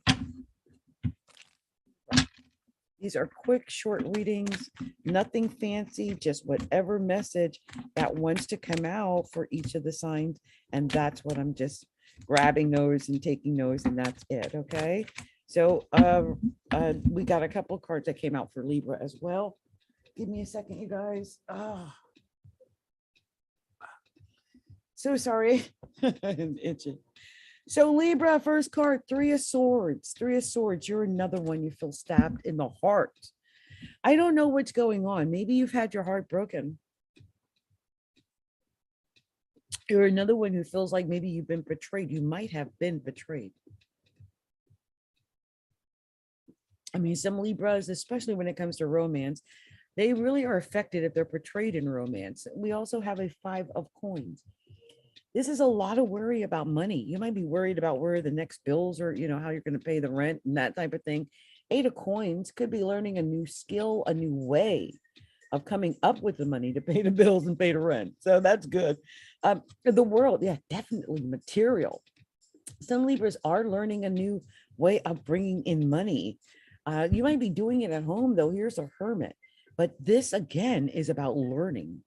Speaker 1: These are quick, short readings, nothing fancy, just whatever message that wants to come out for each of the signs. And that's what I'm just grabbing those and taking those, and that's it. Okay. So we got a couple of cards that came out for Libra as well. Give me a second, you guys. So sorry. I'm itching. So Libra, first card, 3 of Swords. 3 of Swords. You're another one you feel stabbed in the heart. I don't know what's going on. Maybe you've had your heart broken. You're another one who feels like maybe you've been betrayed. You might have been betrayed. I mean, some Libras, especially when it comes to romance, they really are affected if they're portrayed in romance. We also have a 5 of Coins. This is a lot of worry about money. You might be worried about where the next bills are, how you're going to pay the rent and that type of thing. 8 of Coins could be learning a new skill, a new way of coming up with the money to pay the bills and pay the rent. So that's good. The world, yeah, definitely material. Some Libras are learning a new way of bringing in money. You might be doing it at home, though. Here's a Hermit. But this again is about learning.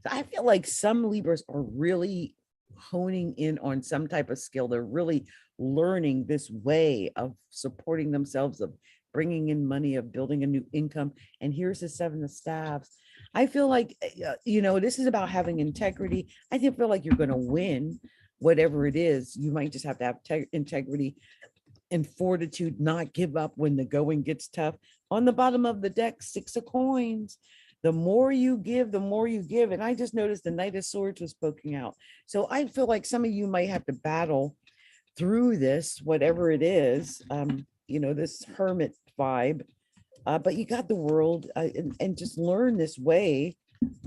Speaker 1: So I feel like some Libras are really honing in on some type of skill. They're really learning this way of supporting themselves, of bringing in money, of building a new income. And here's the Seven of Staves. I feel like, this is about having integrity. I feel like you're going to win whatever it is. You might just have to have integrity and fortitude, not give up when the going gets tough. On the bottom of the deck, Six of Coins. The more you give, the more you give. And I just noticed the Knight of Swords was poking out. So I feel like some of you might have to battle through this, whatever it is, this hermit vibe. But you got the world, and just learn this way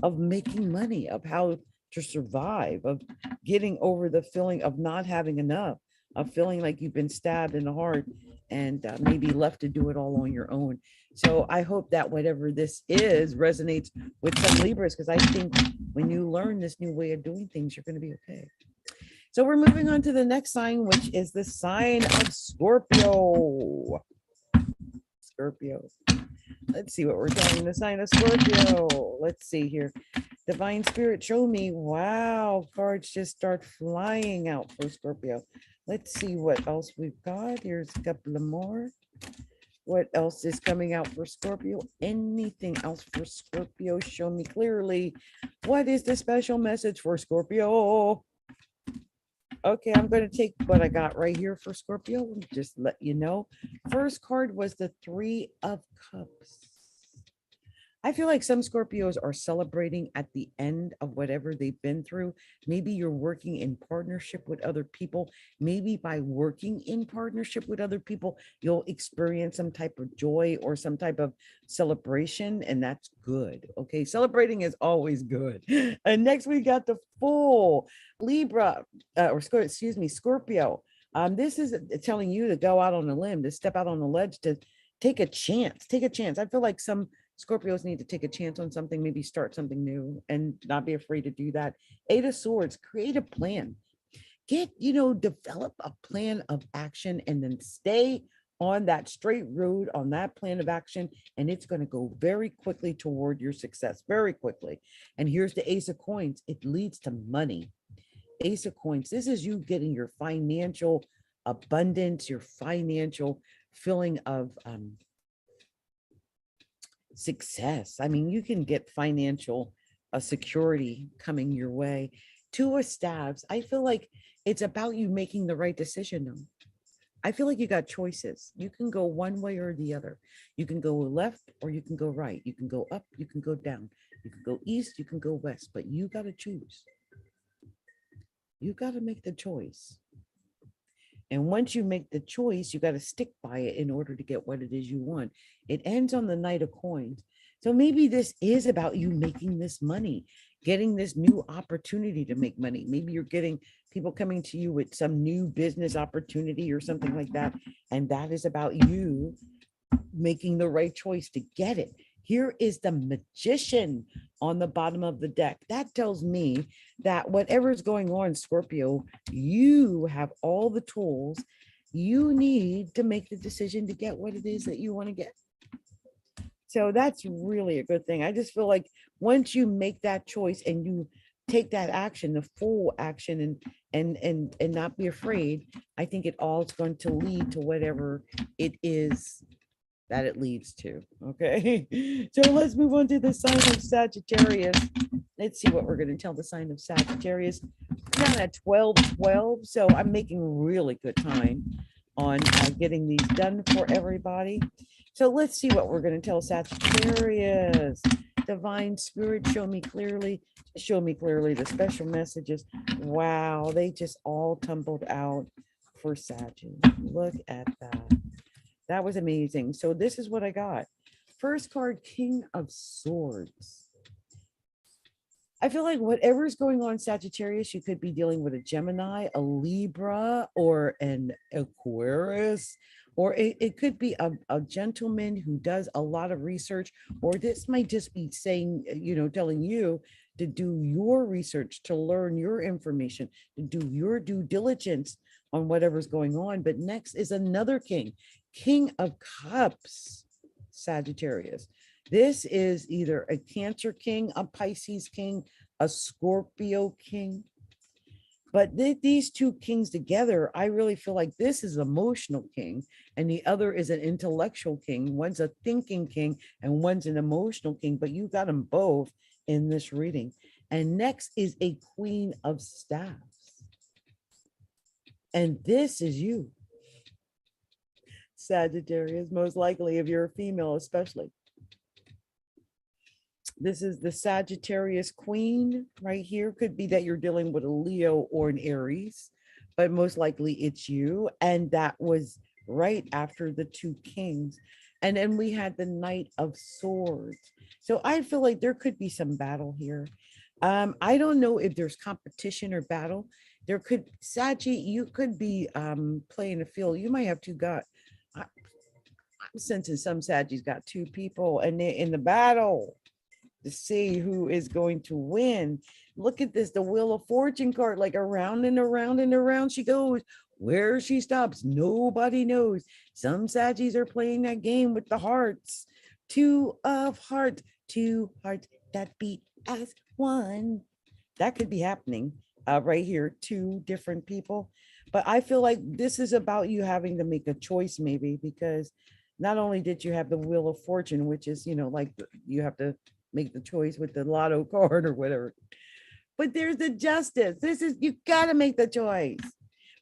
Speaker 1: of making money, of how to survive, of getting over the feeling of not having enough, of feeling like you've been stabbed in the heart and maybe left to do it all on your own. So I hope that whatever this is resonates with some Libras, because I think when you learn this new way of doing things, you're going to be okay. So we're moving on to the next sign, which is the sign of Scorpio. Scorpio. Let's see what we're telling the sign of Scorpio. Let's see here. Divine Spirit, show me. Wow, cards just start flying out for Scorpio. Let's see what else we've got. Here's a couple of more. What else is coming out for Scorpio? Anything else for Scorpio? Show me clearly. What is the special message for Scorpio? Okay, I'm going to take what I got right here for Scorpio. Just let you know. First card was the Three of Cups. I feel like some Scorpios are celebrating at the end of whatever they've been through. Maybe you're working in partnership with other people. Maybe by working in partnership with other people, you'll experience some type of joy or some type of celebration, and that's good. Okay, celebrating is always good. And next we got the Fool, Libra, Scorpio. This is telling you to go out on a limb, to step out on the ledge, to take a chance. Take a chance. I feel like some Scorpios need to take a chance on something, maybe start something new and not be afraid to do that. Eight of Swords, create a plan. Develop a plan of action and then stay on that straight road, on that plan of action, and it's going to go very quickly toward your success, very quickly. And here's the Ace of Coins. It leads to money. Ace of Coins, this is you getting your financial abundance, your financial feeling of success. I mean, you can get financial security coming your way. Two of Staves, I feel like it's about you making the right decision though. I feel like you got choices. You can go one way or the other. You can go left or you can go right. You can go up, you can go down. You can go east, you can go west, but you got to choose. You got to make the choice. And once you make the choice, you got to stick by it in order to get what it is you want. It ends on the Knight of Coins. So maybe this is about you making this money, getting this new opportunity to make money. Maybe you're getting people coming to you with some new business opportunity or something like that. And that is about you making the right choice to get it. Here is the Magician on the bottom of the deck. That tells me that whatever's going on, Scorpio, you have all the tools you need to make the decision to get what it is that you want to get. So that's really a good thing. I just feel like once you make that choice and you take that action, the full action, and not be afraid, I think it all is going to lead to whatever it is that it leads to. Okay, so let's move on to the sign of Sagittarius. Let's see what we're going to tell the sign of Sagittarius. Down at 12:12, so I'm making really good time on getting these done for everybody. So let's see what we're going to tell Sagittarius. Divine Spirit, show me clearly the special messages. Wow, they just all tumbled out for Sagittarius. Look at that. That was amazing. So this is what I got. First card, King of Swords. I feel like whatever's going on, Sagittarius, you could be dealing with a Gemini, a Libra, or an Aquarius, or it could be a gentleman who does a lot of research, or this might just be saying, telling you to do your research, to learn your information, to do your due diligence on whatever's going on. But next is another king, King of Cups, Sagittarius. This is either a Cancer king, a Pisces king, a Scorpio king. But these two kings together, I really feel like this is emotional king and the other is an intellectual king. One's a thinking king and one's an emotional king, but you got them both in this reading. And next is a Queen of Staffs. And this is you, Sagittarius, most likely if you're a female, especially. This is the Sagittarius Queen right here. Could be that you're dealing with a Leo or an Aries, but most likely it's you. And that was right after the two kings. And then we had the Knight of Swords. So I feel like there could be some battle here. I don't know if there's competition or battle. There could, Saggy, you could be playing a field. You might have two I'm sensing some Saggies got two people and they're in the battle to see who is going to win. Look at this, the Wheel of Fortune card, like around and around and around she goes. Where she stops, nobody knows. Some Saggies are playing that game with the hearts. Two of hearts, two hearts that beat as one. That could be happening right here, two different people. But I feel like this is about you having to make a choice maybe, because not only did you have the Wheel of Fortune, which is, you know, like you have to make the choice with the lotto card or whatever, but there's the Justice. This is, you got to make the choice.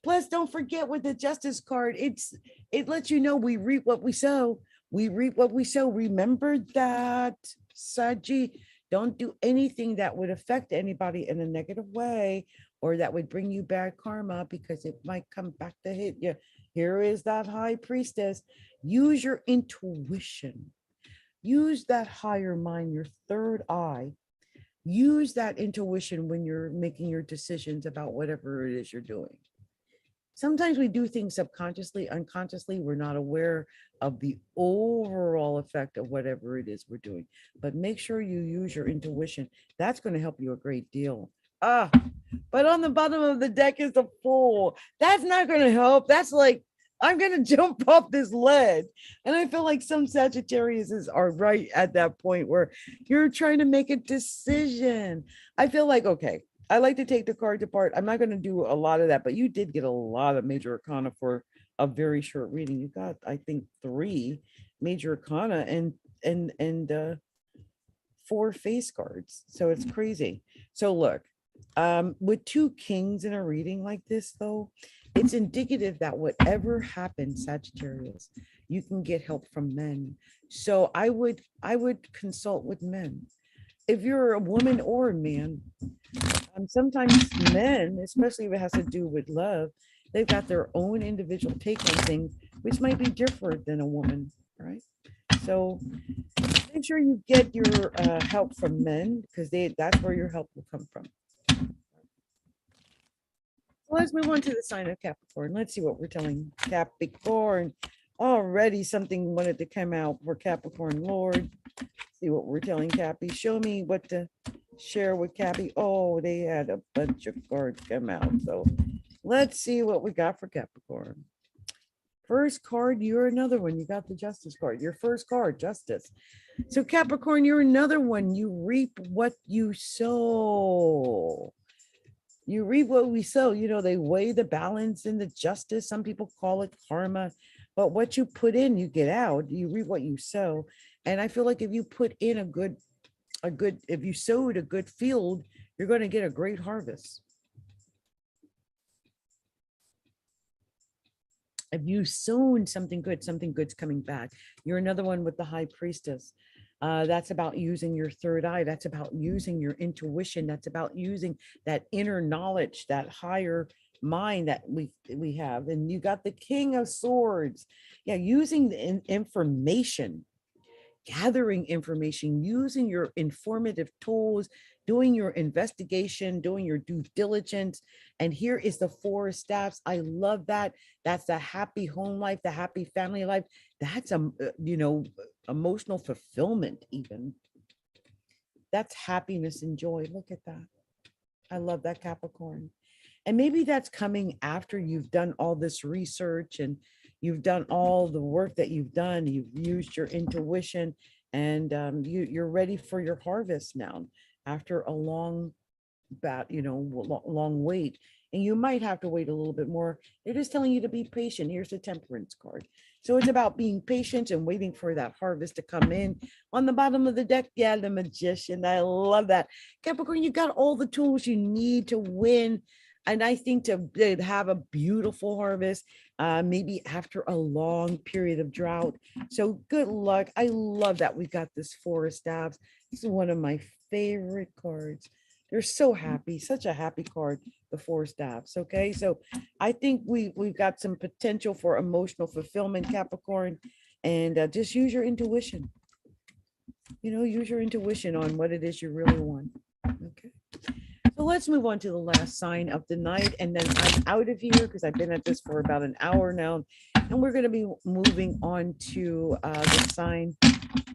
Speaker 1: Plus, don't forget with the Justice card, it lets you know we reap what we sow. We reap what we sow. Remember that, Saji. Don't do anything that would affect anybody in a negative way or that would bring you bad karma, because it might come back to hit you. Here is that High Priestess. Use your intuition. Use that higher mind, your third eye. Use that intuition when you're making your decisions about whatever it is you're doing. Sometimes we do things subconsciously, unconsciously. We're not aware of the overall effect of whatever it is we're doing. But make sure you use your intuition. That's going to help you a great deal. But on the bottom of the deck is the Fool. That's not going to help. That's like, I'm going to jump off this ledge. And I feel like some Sagittariuses are right at that point where you're trying to make a decision. I feel like, okay, I like to take the cards apart. I'm not going to do a lot of that, but you did get a lot of major arcana for a very short reading. You got, I think, 3 major arcana and 4 face cards. So it's crazy. So look, with 2 kings in a reading like this, though, it's indicative that whatever happens, Sagittarius, you can get help from men. So I would consult with men. If you're a woman or a man, sometimes men, especially if it has to do with love, they've got their own individual take on things, which might be different than a woman, right? So make sure you get your help from men, because that's where your help will come from. So let's move on to the sign of Capricorn. Let's see what we're telling Capricorn. Already something wanted to come out for Capricorn, Lord. See what we're telling Cappy. Show me what to share with Cappy. Oh, they had a bunch of cards come out. So let's see what we got for Capricorn. First card, you're another one. You got the Justice card. Your first card, Justice. So Capricorn, you're another one. You reap what you sow. You reap what we sow. You know, they weigh the balance in the justice. Some people call it karma, but what you put in, you get out. You reap what you sow. And I feel like if you put in if you sowed a good field, you're going to get a great harvest. If you sown something good's coming back. You're another one with the High Priestess. That's about using your third eye. That's about using your intuition. That's about using that inner knowledge, that higher mind that we have. And you got the King of Swords. Yeah, using the information, gathering information, using your informative tools, doing your investigation, doing your due diligence. And here is the 4 of Staffs. I love that. That's the happy home life, the happy family life. That's emotional fulfillment even. That's happiness and joy. Look at that. I love that, Capricorn. And maybe that's coming after you've done all this research and you've done all the work that you've done. You've used your intuition and you're ready for your harvest now after a long long wait. And you might have to wait a little bit more. They're just telling you to be patient. Here's the temperance card. So it's about being patient and waiting for that harvest to come in. On the bottom of the deck, yeah, the magician. I love that. Capricorn, you got all the tools you need to win. And I think to have a beautiful harvest, maybe after a long period of drought. So good luck. I love that we got this Four of Staves. This is one of my favorite cards. They're so happy, such a happy card, the Four of Staves. Okay, so I think we've got some potential for emotional fulfillment, Capricorn, and just use your intuition. Use your intuition on what it is you really want. Okay. So let's move on to the last sign of the night, and then I'm out of here because I've been at this for about an hour now, and we're going to be moving on to the sign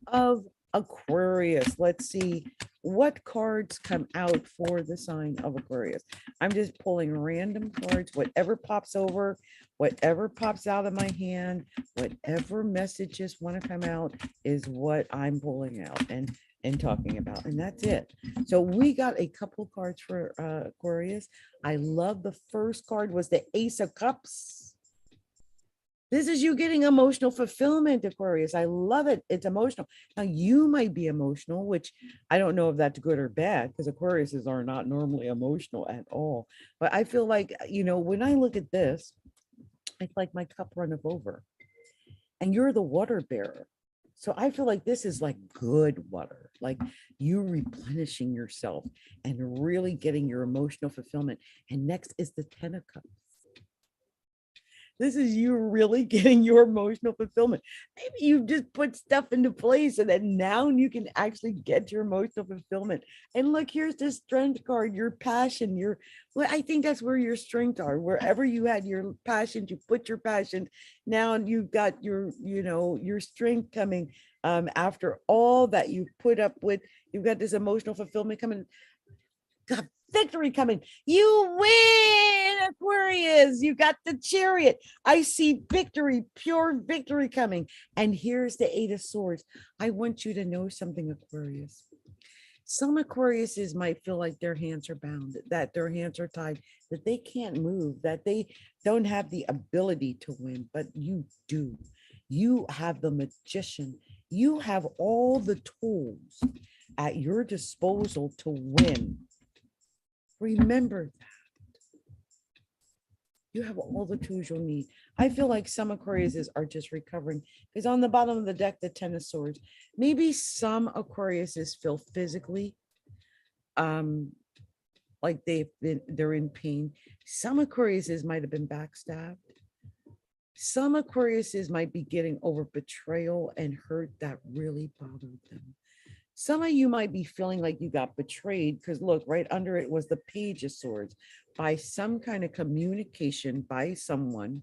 Speaker 1: of Aquarius. Let's see what cards come out for the sign of Aquarius. I'm just pulling random cards, whatever pops over, whatever pops out of my hand, whatever messages want to come out is what I'm pulling out and talking about, and that's it. So we got a couple cards for Aquarius. I love the first card was the Ace of Cups. This is you getting emotional fulfillment, Aquarius. I love it. It's emotional. Now, you might be emotional, which I don't know if that's good or bad, because Aquariuses are not normally emotional at all. But I feel like, when I look at this, it's like my cup runneth over. And you're the water bearer. So I feel like this is like good water, like you replenishing yourself and really getting your emotional fulfillment. And next is the Ten of Cups. This is you really getting your emotional fulfillment. Maybe you just put stuff into place and then now you can actually get your emotional fulfillment. And look, here's this strength card, your passion, I think that's where your strengths are. Wherever you had your passion, you put your passion. Now you've got your strength coming after all that you put up with. You've got this emotional fulfillment coming. God, victory coming. You win, Aquarius. You got the Chariot. I see victory, pure victory coming. And here's the Eight of Swords. I want you to know something, Aquarius. Some Aquariuses might feel like their hands are bound, that their hands are tied, that they can't move, that they don't have the ability to win, but you do. You have the Magician. You have all the tools at your disposal to win. Remember that. You have all the tools you'll need. I feel like some Aquariuses are just recovering because on the bottom of the deck, the Ten of Swords. Maybe some Aquariuses feel physically like they're in pain. Some Aquariuses might have been backstabbed. Some Aquariuses might be getting over betrayal and hurt that really bothered them. Some of you might be feeling like you got betrayed because look, right under it was the Page of Swords by some kind of communication by someone.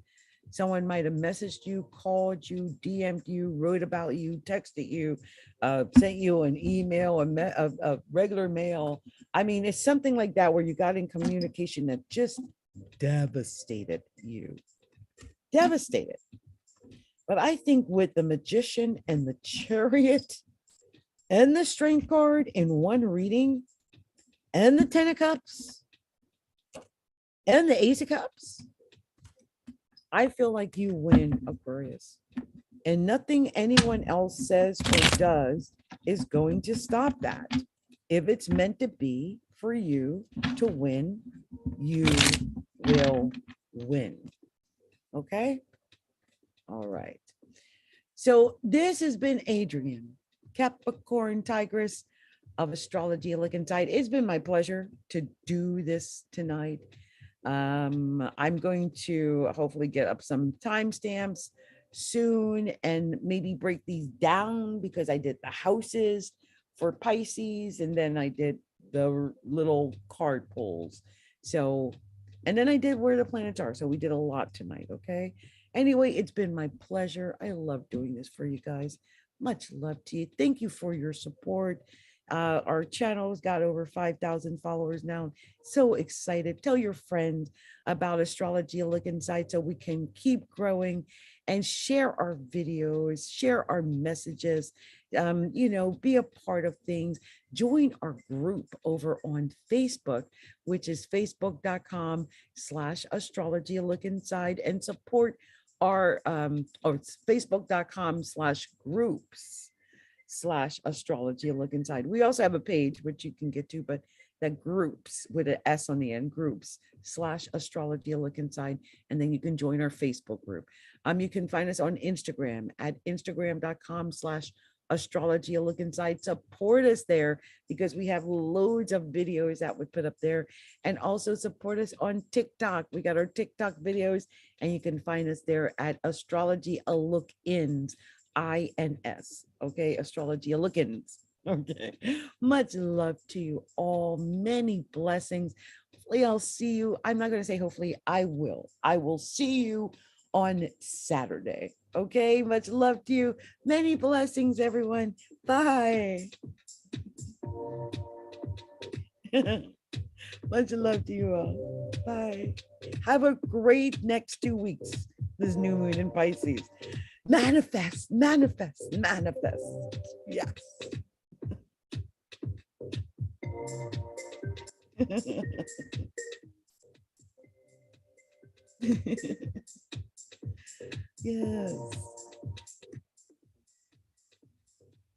Speaker 1: Someone might have messaged you, called you, DM'd you, wrote about you, texted you, sent you an email, a regular mail. I mean, it's something like that where you got in communication that just devastated you. Devastated. But I think with the Magician and the Chariot and the Strength card in one reading, and the Ten of Cups, and the Ace of Cups, I feel like you win, Aquarius. And nothing anyone else says or does is going to stop that. If it's meant to be for you to win, you will win. Okay? All right. So this has been Adrienne, CapricornTigress of Astrology A Look Inside. It's been my pleasure to do this tonight. I'm going to hopefully get up some timestamps soon and maybe break these down because I did the houses for Pisces and then I did the little card pulls. So, and then I did where the planets are. So we did a lot tonight. Okay. Anyway, it's been my pleasure. I love doing this for you guys. Much love to you. Thank you for your support. Our channel's got over 5,000 followers now. So excited. Tell your friends about Astrology A Look Inside so we can keep growing and share our videos, share our messages, be a part of things. Join our group over on Facebook, which is facebook.com/astrology a look inside, and support our or it's facebook.com/groups/astrology a look inside. We also have a page which you can get to, but that groups with an S on the end, groups/astrology a look inside, and then you can join our Facebook group. You can find us on Instagram at instagram.com/astrology a look inside. Support us there because we have loads of videos that we put up there, and also support us on TikTok. We got our TikTok videos, and you can find us there at Astrology A Look Ins, INS. Okay, Astrology A Look Ins. Okay, much love to you all. Many blessings. Hopefully I'll see you. I'm not going to say hopefully, I will see you on Saturday. Okay, much love to you. Many blessings, everyone. Bye. Much love to you all. Bye. Have a great next 2 weeks. This new moon in Pisces. Manifest, manifest, manifest. Yes. Yes.